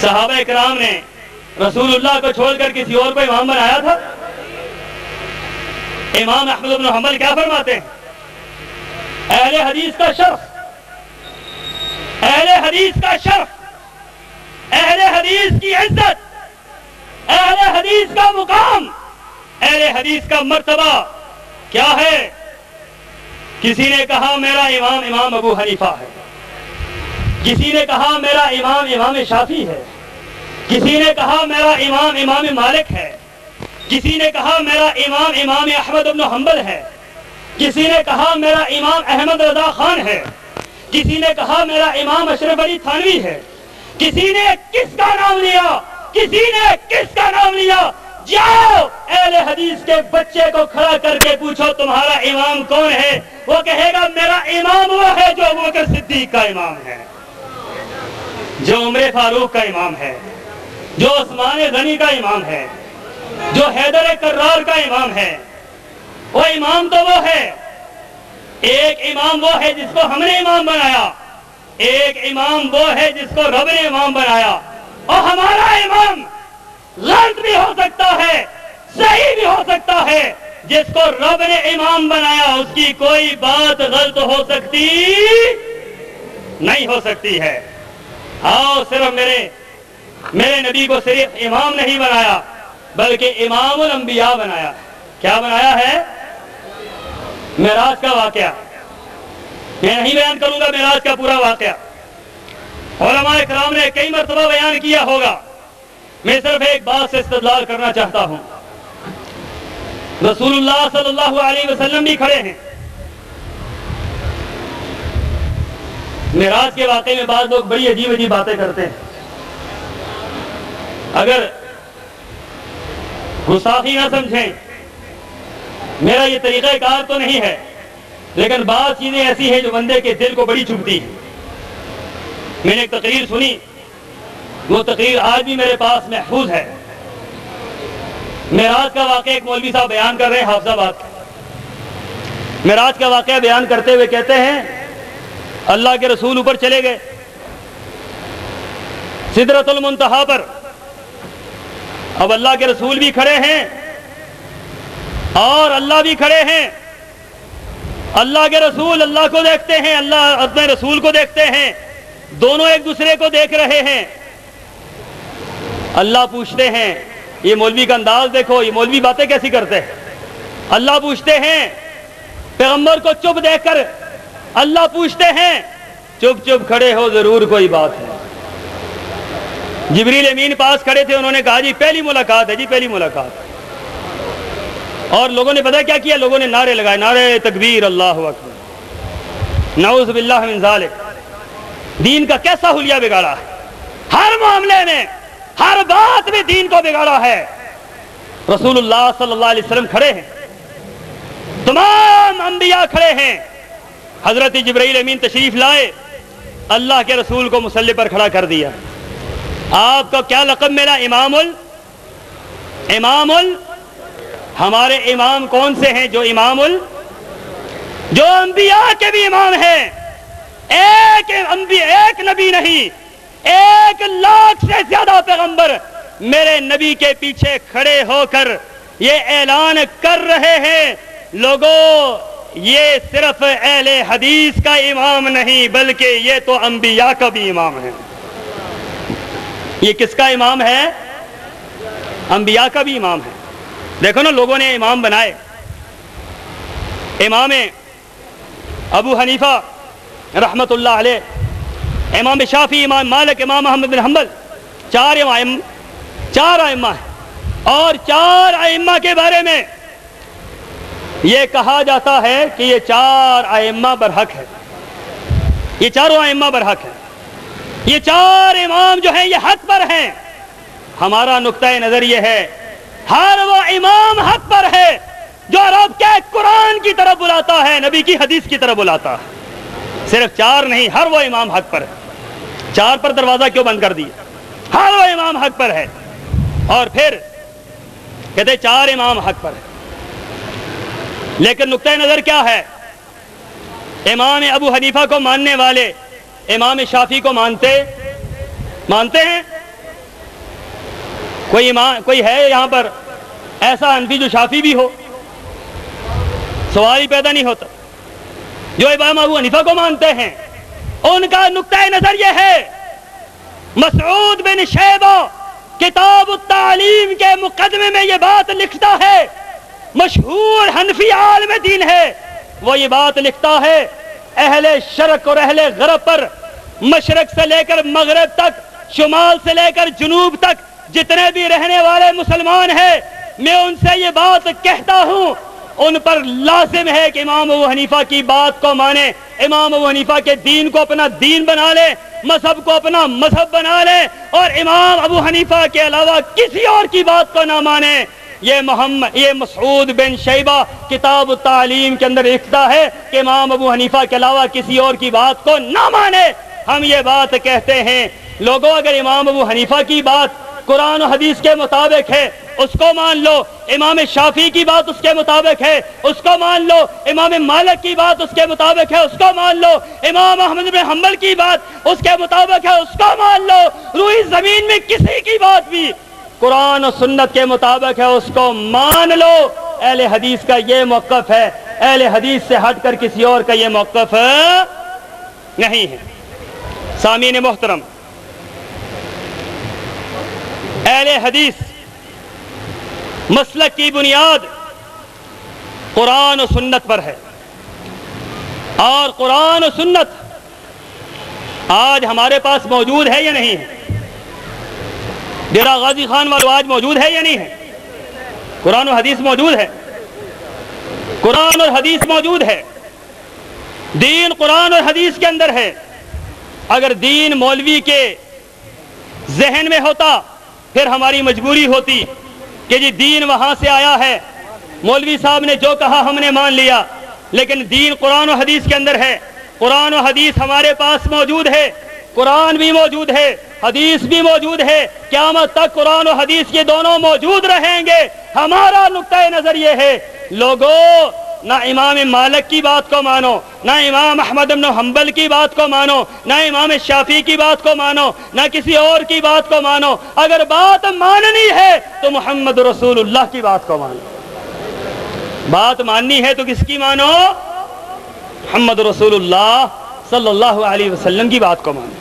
صحابہ کرام نے رسول اللہ کو چھوڑ کر کسی اور کو امام بنایا تھا؟ امام احمد بن حنبل کیا فرماتے ہیں؟ اہل حدیث کا شرف، اہل حدیث کا شرف، اہل حدیث کی عزت، اہل حدیث کا مقام، اہل حدیث کا مرتبہ کیا ہے؟ کسی نے کہا میرا امام امام ابو حنیفہ ہے، کسی نے کہا میرا امام امام شافعی ہے، کسی نے کہا میرا امام امام مالک ہے، کسی نے کہا میرا امام امام احمد بن حنبل ہے، کسی نے کہا میرا امام احمد رضا خان ہے، کسی نے کہا میرا امام اشرف علی تھانوی ہے، کسی نے کس کا نام لیا، کسی نے کس کا نام لیا؟ جاؤ اہل حدیث کے بچے کو کھڑا کر کے پوچھو تمہارا امام کون ہے، وہ کہے گا میرا امام وہ ہے جو ابوبکر صدیق کا امام ہے، جو عمر فاروق کا امام ہے، جو عثمان غنی کا امام ہے، جو حیدر کرار کا امام ہے۔ وہ امام تو وہ ہے، ایک امام وہ ہے جس کو ہم نے امام بنایا، ایک امام وہ ہے جس کو رب نے امام بنایا، اور ہمارا امام غلط بھی ہو سکتا ہے، صحیح بھی ہو سکتا ہے، جس کو رب نے امام بنایا اس کی کوئی بات غلط ہو سکتی نہیں ہو سکتی ہے۔ آؤ صرف میرے نبی کو صرف امام نہیں بنایا بلکہ امام الانبیاء بنایا۔ کیا بنایا ہے؟ معراج کا واقعہ میں نہیں بیان کروں گا، معراج کا پورا واقعہ علماء کرام نے کئی مرتبہ بیان کیا ہوگا، میں صرف ایک بات سے استدلال کرنا چاہتا ہوں۔ رسول اللہ صلی اللہ علیہ وسلم بھی کھڑے ہیں۔ معراج کے واقعے میں بعض لوگ بڑی عجیب عجیب باتیں کرتے ہیں، اگر گستاخی نہ سمجھیں، میرا یہ طریقہ کار تو نہیں ہے، لیکن بعض چیزیں ایسی ہیں جو بندے کے دل کو بڑی چبھتی ہیں۔ میں نے ایک تقریر سنی، وہ تقریر آج بھی میرے پاس محفوظ ہے۔ معراج کا واقعہ ایک مولوی صاحب بیان کر رہے ہیں حافظ آباد کا۔ معراج کا واقعہ بیان کرتے ہوئے کہتے ہیں اللہ کے رسول اوپر چلے گئے سدرۃ المنتہا پر، اب اللہ کے رسول بھی کھڑے ہیں اور اللہ بھی کھڑے ہیں۔ اللہ کے رسول اللہ کو دیکھتے ہیں، اللہ اپنے رسول کو دیکھتے ہیں، دونوں ایک دوسرے کو دیکھ رہے ہیں۔ اللہ پوچھتے ہیں، یہ مولوی کا انداز دیکھو، یہ مولوی باتیں کیسی کرتے ہیں۔ اللہ پوچھتے ہیں، پیغمبر کو چپ دیکھ کر اللہ پوچھتے ہیں چپ چپ کھڑے ہو، ضرور کوئی بات ہے۔ جبریل امین پاس کھڑے تھے، انہوں نے کہا جی پہلی ملاقات ہے، جی پہلی ملاقات۔ اور لوگوں نے پتہ کیا کیا؟ لوگوں نے نعرے لگائے، نعرے تکبیر، اللہ اکبر، نعوذ باللہ من ذالک۔ دین کا کیسا حلیہ بگاڑا ہے، ہر معاملے میں ہر بات میں دین کو بگاڑا ہے۔ رسول اللہ صلی اللہ علیہ وسلم کھڑے ہیں، تمام انبیاء کھڑے ہیں، حضرت جبرائیل امین تشریف لائے، اللہ کے رسول کو مصلی پر کھڑا کر دیا۔ آپ کو کیا لقب ملا؟ امام ال ہمارے امام کون سے ہیں؟ جو جو انبیاء کے بھی امام ہیں، ایک نبی نہیں، 1,00,000 سے زیادہ پیغمبر میرے نبی کے پیچھے کھڑے ہو کر یہ اعلان کر رہے ہیں، لوگوں یہ صرف اہل حدیث کا امام نہیں بلکہ یہ تو انبیاء کا بھی امام ہے۔ یہ کس کا امام ہے؟ انبیاء کا بھی امام ہے۔ دیکھو نا، لوگوں نے امام بنائے، امام ابو حنیفہ رحمت اللہ علیہ، امام شافعی، امام مالک، امام احمد بن حنبل، چار ائمہ ہیں، اور 4 ائمہ کے بارے میں یہ کہا جاتا ہے کہ یہ 4 ائمہ برحق ہے، یہ چاروں ائمہ برحق ہیں، یہ 4 امام جو ہیں یہ حق پر ہیں۔ ہمارا نقطہ نظر یہ ہے، ہر وہ امام حق پر ہے جو رب کے قرآن کی طرف بلاتا ہے، نبی کی حدیث کی طرف بلاتا ہے۔ صرف 4 نہیں، ہر وہ امام حق پر ہے۔ 4 پر دروازہ کیوں بند کر دیا؟ ہر وہ امام حق پر ہے۔ اور پھر کہتے 4 امام حق پر ہے، لیکن نقطہ نظر کیا ہے؟ امام ابو حنیفہ کو ماننے والے امام شافعی کو مانتے ہیں؟ کوئی ہے یہاں پر ایسا حنفی جو شافی بھی ہو؟ سوال ہی پیدا نہیں ہوتا. جو امام ابو حنیفہ کو مانتے ہیں ان کا نقطہ نظر یہ ہے، مسعود بن شیبہ کتاب التعلیم کے مقدمے میں یہ بات لکھتا ہے، مشہور حنفی عالم دین ہے، وہ یہ بات لکھتا ہے اہل شرق اور اہل غرب پر، مشرق سے لے کر مغرب تک، شمال سے لے کر جنوب تک جتنے بھی رہنے والے مسلمان ہیں، میں ان سے یہ بات کہتا ہوں، ان پر لازم ہے کہ امام ابو حنیفہ کی بات کو مانے، امام ابو حنیفہ کے دین کو اپنا دین بنا لے، مذہب کو اپنا مذہب بنا لے، اور امام ابو حنیفہ کے علاوہ کسی اور کی بات کو نہ مانے. یہ مسعود بن شیبہ کتاب التعلیم کے اندر لکھتا ہے کہ امام ابو حنیفہ کے علاوہ کسی اور کی بات کو نہ مانے. ہم یہ بات کہتے ہیں لوگوں، اگر امام ابو حنیفہ کی بات قرآن و حدیث کے مطابق ہے اس کو مان لو، امام شافعی کی بات اس کے مطابق ہے اس کو مان لو، امام مالک کی بات اس کے مطابق ہے اس کو مان لو، امام احمد بن حنبل کی بات اس کے مطابق ہے اس کو مان لو، روئی زمین میں کسی کی بات بھی قرآن و سنت کے مطابق ہے اس کو مان لو. اہل حدیث کا یہ موقف ہے، اہل حدیث سے ہٹ کر کسی اور کا یہ موقف نہیں ہے. سامعین محترم، اہل حدیث مسلک کی بنیاد قرآن و سنت پر ہے، اور قرآن و سنت آج ہمارے پاس موجود ہے یا نہیں ہے؟ ڈیرہ غازی خان والوں آج موجود ہے یا نہیں ہے؟ قرآن و حدیث موجود ہے، قرآن اور حدیث موجود ہے، دین قرآن اور حدیث کے اندر ہے. اگر دین مولوی کے ذہن میں ہوتا پھر ہماری مجبوری ہوتی کہ جی دین وہاں سے آیا ہے، مولوی صاحب نے جو کہا ہم نے مان لیا، لیکن دین قرآن و حدیث کے اندر ہے. قرآن و حدیث ہمارے پاس موجود ہے، قرآن بھی موجود ہے، حدیث بھی موجود ہے، قیامت تک قرآن و حدیث یہ دونوں موجود رہیں گے. ہمارا نقطہ نظر یہ ہے لوگوں، نہ امام مالک کی بات کو مانو، نہ امام احمد بن حنبل کی بات کو مانو، نہ امام شافعی کی بات کو مانو، نہ کسی اور کی بات کو مانو. اگر بات ماننی ہے تو محمد رسول اللہ کی بات کو مانو. بات ماننی ہے تو کس کی مانو؟ محمد رسول اللہ صلی اللہ علیہ وسلم کی بات کو مانو.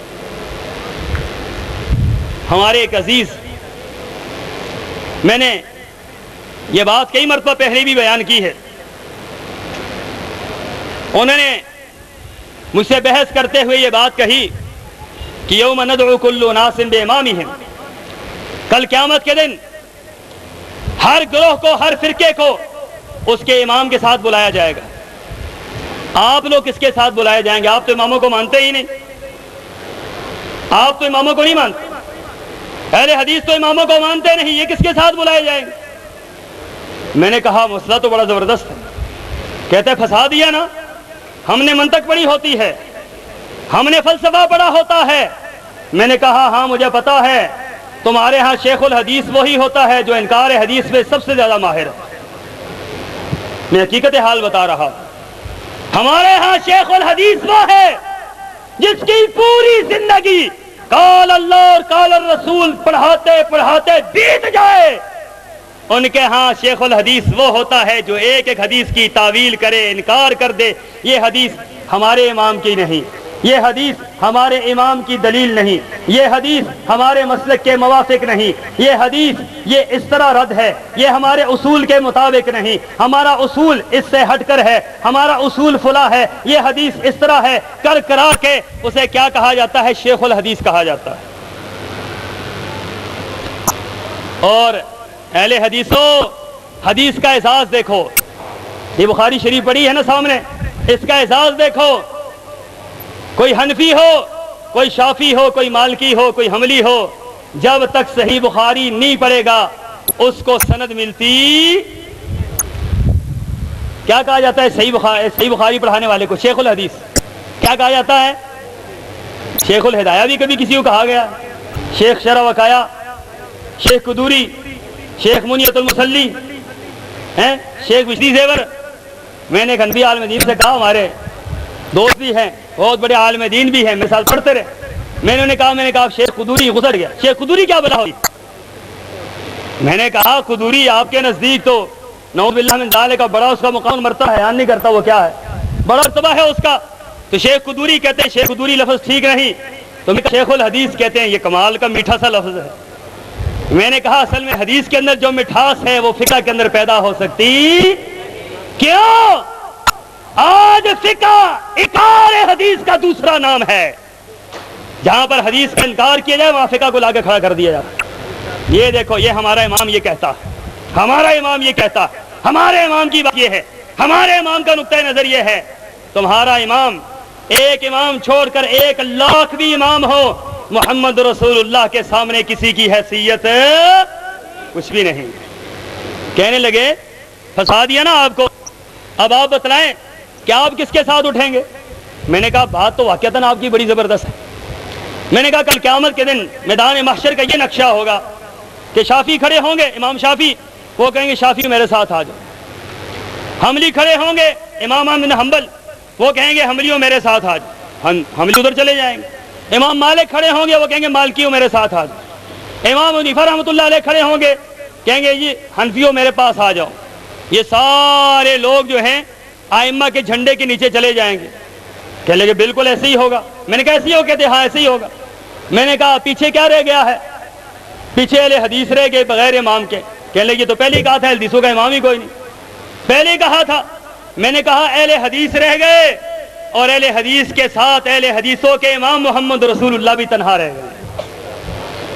ہمارے ایک عزیز، میں نے یہ بات کئی مرتبہ پہلے بھی بیان کی ہے، انہوں نے مجھ سے بحث کرتے ہوئے یہ بات کہی کہ یوم ندعو کل اناس بامامہم، کل قیامت کے دن ہر گروہ کو، ہر فرقے کو اس کے امام کے ساتھ بلایا جائے گا. آپ لوگ کس کے ساتھ بلائے جائیں گے؟ آپ تو اماموں کو مانتے ہی نہیں، آپ تو اماموں کو نہیں مانتے، اہل حدیث تو اماموں کو مانتے نہیں، یہ کس کے ساتھ بلائے جائیں گے؟ میں نے کہا مسئلہ تو بڑا زبردست ہے. کہتے پھنسا دیا نا، ہم نے منطق پڑھی ہوتی ہے، ہم نے فلسفہ پڑھا ہوتا ہے. میں نے کہا ہاں مجھے پتا ہے، تمہارے ہاں شیخ الحدیث وہی ہوتا ہے جو انکار حدیث میں سب سے زیادہ ماہر ہے. میں حقیقت حال بتا رہا ہوں، ہمارے ہاں شیخ الحدیث وہ ہے جس کی پوری زندگی قال اللہ اور قال الرسول پڑھاتے پڑھاتے بیت جائے. ان کے ہاں شیخ الحدیث وہ ہوتا ہے جو ایک ایک حدیث کی تعویل کرے، انکار کر دے. یہ حدیث ہمارے امام کی نہیں، یہ حدیث ہمارے امام کی دلیل نہیں، یہ حدیث ہمارے مسلک کے موافق نہیں، یہ حدیث یہ اس طرح رد ہے، یہ ہمارے اصول کے مطابق نہیں، ہمارا اصول اس سے ہٹ کر ہے، ہمارا اصول فلاں ہے، یہ حدیث اس طرح ہے. کر کرا کے اسے کیا کہا جاتا ہے؟ شیخ الحدیث کہا جاتا ہے. اور اہل حدیثوں، حدیث کا اعزاز دیکھو، یہ بخاری شریف پڑھی ہے نا سامنے، اس کا اعزاز دیکھو. کوئی حنفی ہو، کوئی شافی ہو، کوئی مالکی ہو، کوئی حنبلی ہو، جب تک صحیح بخاری نہیں پڑھے گا اس کو سند ملتی. کیا کہا جاتا ہے صحیح بخاری پڑھانے والے کو؟ شیخ الحدیث. کیا کہا جاتا ہے؟ شیخ الہدایہ بھی کبھی کسی کو کہا گیا، شیخ شرح وقایا، شیخ قدوری، شیخ منیت المسلی، شیخ بشری زیور. میں نے ایک حنفی عالم دین سے کہا، ہمارے دوست بھی ہیں، بہت بڑے عالم دین بھی ہیں، میرے ساتھ پڑھتے رہے. میں نے کہا شیخ قدوری گزر گیا. شیخ قدوری کیا بلا ہوئی؟ میں نے کہا قدوری آپ کے نزدیک تو نعوذ باللہ من ذالک کا بڑا اس کا مقام مرتبہ بیان نہیں کرتا، وہ کیا ہے؟ بڑا مرتبہ ہے اس کا. تو شیخ قدوری کہتے ہیں شیخ قدوری لفظ ٹھیک نہیں، تو شیخ الحدیث کہتے ہیں یہ کمال کا میٹھا سا لفظ ہے. میں نے کہا اصل میں حدیث کے اندر جو مٹھاس ہے وہ فقہ کے اندر پیدا ہو سکتی کیوں؟ آج فقہ انکار حدیث کا دوسرا نام ہے. جہاں پر حدیث کا انکار کیا جائے وہاں فقہ کو لا کے کھڑا کر دیا جائے. یہ دیکھو، یہ ہمارا امام یہ کہتا ہے، ہمارا امام یہ کہتا ہے، ہمارے امام کی بات یہ ہے، ہمارے امام کا نقطہ نظر یہ ہے. تمہارا امام ایک امام چھوڑ کر 1,00,000 بھی امام ہو، محمد رسول اللہ کے سامنے کسی کی حیثیت کچھ بھی نہیں. کہنے لگے پھنسا دیا نا آپ کو، اب آپ بتلائیں کہ آپ کس کے ساتھ اٹھیں گے؟ میں نے کہا بات تو واقعتاً آپ کی بڑی زبردست ہے. میں نے کہا کل قیامت کے دن میدان محشر کا یہ نقشہ ہوگا کہ شافعی کھڑے ہوں گے، امام شافعی، وہ کہیں گے شافعی میرے ساتھ آ جاؤ. حنبلی کھڑے ہوں گے، امام احمد بن حنبل، وہ کہیں گے حنبلیوں میرے ساتھ آ جاؤ، حنبلی ادھر چلے جائیں گے. امام مالک کھڑے ہوں گے، وہ کہیں گے مالکیوں میرے ساتھ آ جاؤ. امام حنیفہ رحمۃ اللہ علیہ کھڑے ہوں گے، کہیں گے جی حنفیوں میرے پاس آ جاؤ. یہ سارے لوگ جو ہیں ائمہ کے جھنڈے کے نیچے چلے جائیں گے. کہنے لگے بالکل ایسے ہی ہوگا. میں نے کہا ایسے ہی ہو؟ کہتے ہاں ایسے ہی ہوگا. میں نے کہا پیچھے کیا رہ گیا ہے؟ پیچھے اہل حدیث رہ گئے بغیر امام کے. کہنے لگے تو پہلے ہی کہا تھا حدیثوں کا امام ہی کوئی نہیں، پہلے ہی کہا تھا. میں نے کہا اہل حدیث رہ گئے اور اہل حدیث کے ساتھ اہل حدیثوں کے امام محمد رسول اللہ بھی تنہا رہ گئے.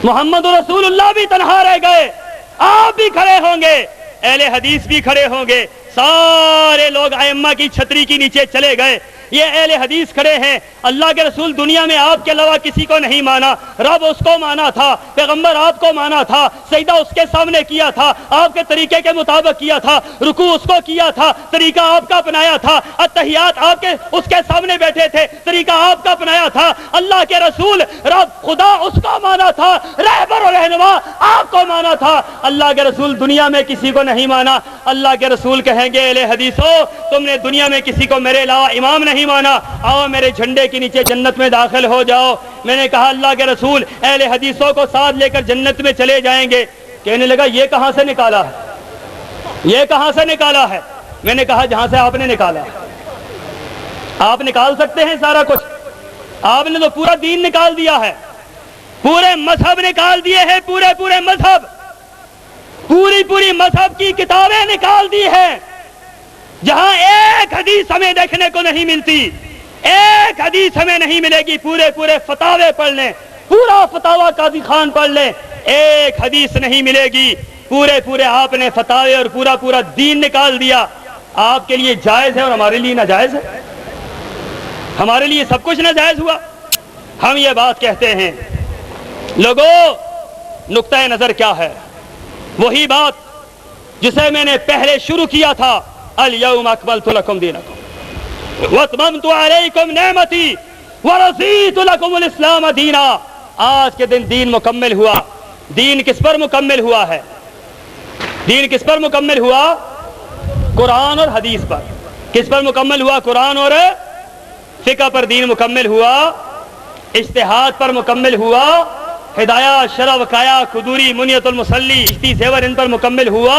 محمد رسول اللہ بھی تنہا رہ گئے. آپ بھی کھڑے ہوں گے، اہل حدیث بھی کھڑے ہوں گے، سارے لوگ ائمہ کی چھتری کے نیچے چلے گئے. یہ اہل حدیث کھڑے ہیں. اللہ کے رسول دنیا میں آپ کے علاوہ کسی کو نہیں مانا، رب اس کو مانا تھا، پیغمبر آپ کو مانا تھا، سجدہ اس کے سامنے کیا تھا، آپ کے طریقے کے مطابق کیا تھا، رکوع اس کو کیا تھا، طریقہ آپ کا اپنایا تھا، اتحیات آپ کے اس کے سامنے بیٹھے تھے، طریقہ آپ کا اپنایا تھا. اللہ کے رسول رب خدا اس کو مانا تھا، رہبر و رہنما آپ کو مانا تھا. اللہ کے رسول دنیا میں کسی کو نہیں مانا. اللہ کے رسول کہیں گے اہل حدیثو تم نے دنیا میں کسی کو میرے علاوہ امام نہیں مانا، آؤ میرے جھنڈے کے نیچے جنت میں داخل ہو جاؤ. میں نے کہا اللہ کے رسول اہل حدیثوں کو ساتھ لے کر جنت میں چلے جائیں گے. کہنے لگا یہ کہاں سے نکالا ہے، یہ کہاں سے نکالا ہے؟ میں نے کہا جہاں سے آپ نے نکالا ہے. آپ نکال سکتے ہیں سارا کچھ، آپ نے تو پورا دین نکال دیا ہے، پورے مذہب نکال دیے ہیں، پورے مذہب، پوری مذہب کی کتابیں نکال دی ہیں. جہاں ایک حدیث ہمیں دیکھنے کو نہیں ملتی، ایک حدیث ہمیں نہیں ملے گی. پورے فتاوے پڑھ لیں، پورا فتاوہ قاضی خان پڑھ لیں، ایک حدیث نہیں ملے گی. پورے آپ نے فتاوے اور پورا دین نکال دیا. آپ کے لیے جائز ہے اور ہمارے لیے ناجائز ہے؟ ہمارے لیے سب کچھ ناجائز ہوا. ہم یہ بات کہتے ہیں لوگوں، نقطہ نظر کیا ہے؟ وہی بات جسے میں نے پہلے شروع کیا تھا، الیوم اکملت لکم دینکم واتممت علیکم نعمتی ورضیت لکم الاسلام دینا. آج کے دن دین مکمل ہوا. دین کس پر مکمل ہوا ہے؟ دین کس پر مکمل ہوا؟ قرآن اور حدیث پر. کس پر مکمل ہوا؟ قرآن اور فقہ پر دین مکمل ہوا. اجتہاد پر مکمل ہوا. ہدایات شرع وقایا قدوری منیت المصلی اشتی زیور ان پر مکمل ہوا؟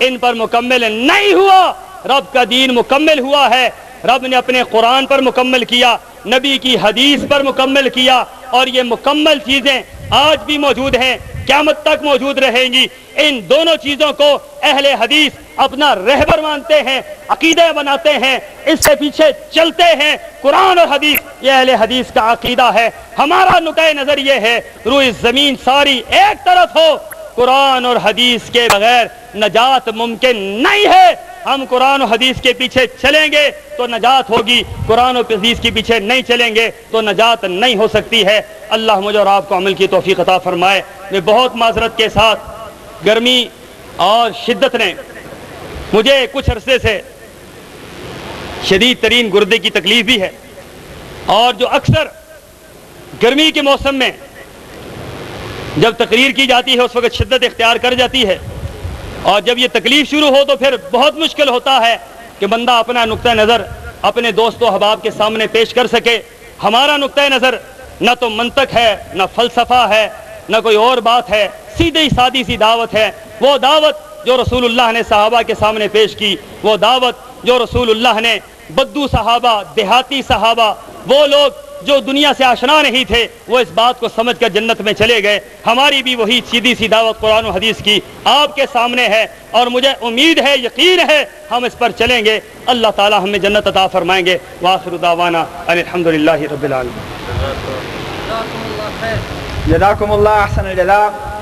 ان پر مکمل نہیں ہوا. رب کا دین مکمل ہوا ہے. رب نے اپنے قرآن پر مکمل کیا، نبی کی حدیث پر مکمل کیا، اور یہ مکمل چیزیں آج بھی موجود ہیں، قیامت تک موجود رہیں گی. ان دونوں چیزوں کو اہل حدیث اپنا رہبر مانتے ہیں، عقیدہ بناتے ہیں، اس سے پیچھے چلتے ہیں. قرآن اور حدیث یہ اہل حدیث کا عقیدہ ہے. ہمارا نقطہ نظر یہ ہے روئے زمین ساری ایک طرف ہو، قرآن اور حدیث کے بغیر نجات ممکن نہیں ہے. ہم قرآن و حدیث کے پیچھے چلیں گے تو نجات ہوگی، قرآن و حدیث کے پیچھے نہیں چلیں گے تو نجات نہیں ہو سکتی ہے. اللہ مجھے اور آپ کو عمل کی توفیق عطا فرمائے. میں بہت معذرت کے ساتھ، گرمی اور شدت نے مجھے کچھ عرصے سے شدید ترین گردے کی تکلیف بھی ہے، اور جو اکثر گرمی کے موسم میں جب تقریر کی جاتی ہے اس وقت شدت اختیار کر جاتی ہے، اور جب یہ تکلیف شروع ہو تو پھر بہت مشکل ہوتا ہے کہ بندہ اپنا نقطہ نظر اپنے دوست و احباب کے سامنے پیش کر سکے. ہمارا نقطہ نظر نہ تو منطق ہے، نہ فلسفہ ہے، نہ کوئی اور بات ہے، سیدھی سادی سی دعوت ہے، وہ دعوت جو رسول اللہ نے صحابہ کے سامنے پیش کی، وہ دعوت جو رسول اللہ نے بدو صحابہ، دیہاتی صحابہ، وہ لوگ جو دنیا سے آشنا نہیں تھے، وہ اس بات کو سمجھ کر جنت میں چلے گئے۔ ہماری بھی وہی سیدھی سی دعوت قرآن و حدیث کی آپ کے سامنے ہے، اور مجھے امید ہے، یقین ہے، ہم اس پر چلیں گے، اللہ تعالی ہمیں جنت عطا فرمائیں گے۔ وآخر دعوانا ان الحمدللہ رب العالمین۔ جزاکم اللہ احسن الجزاء۔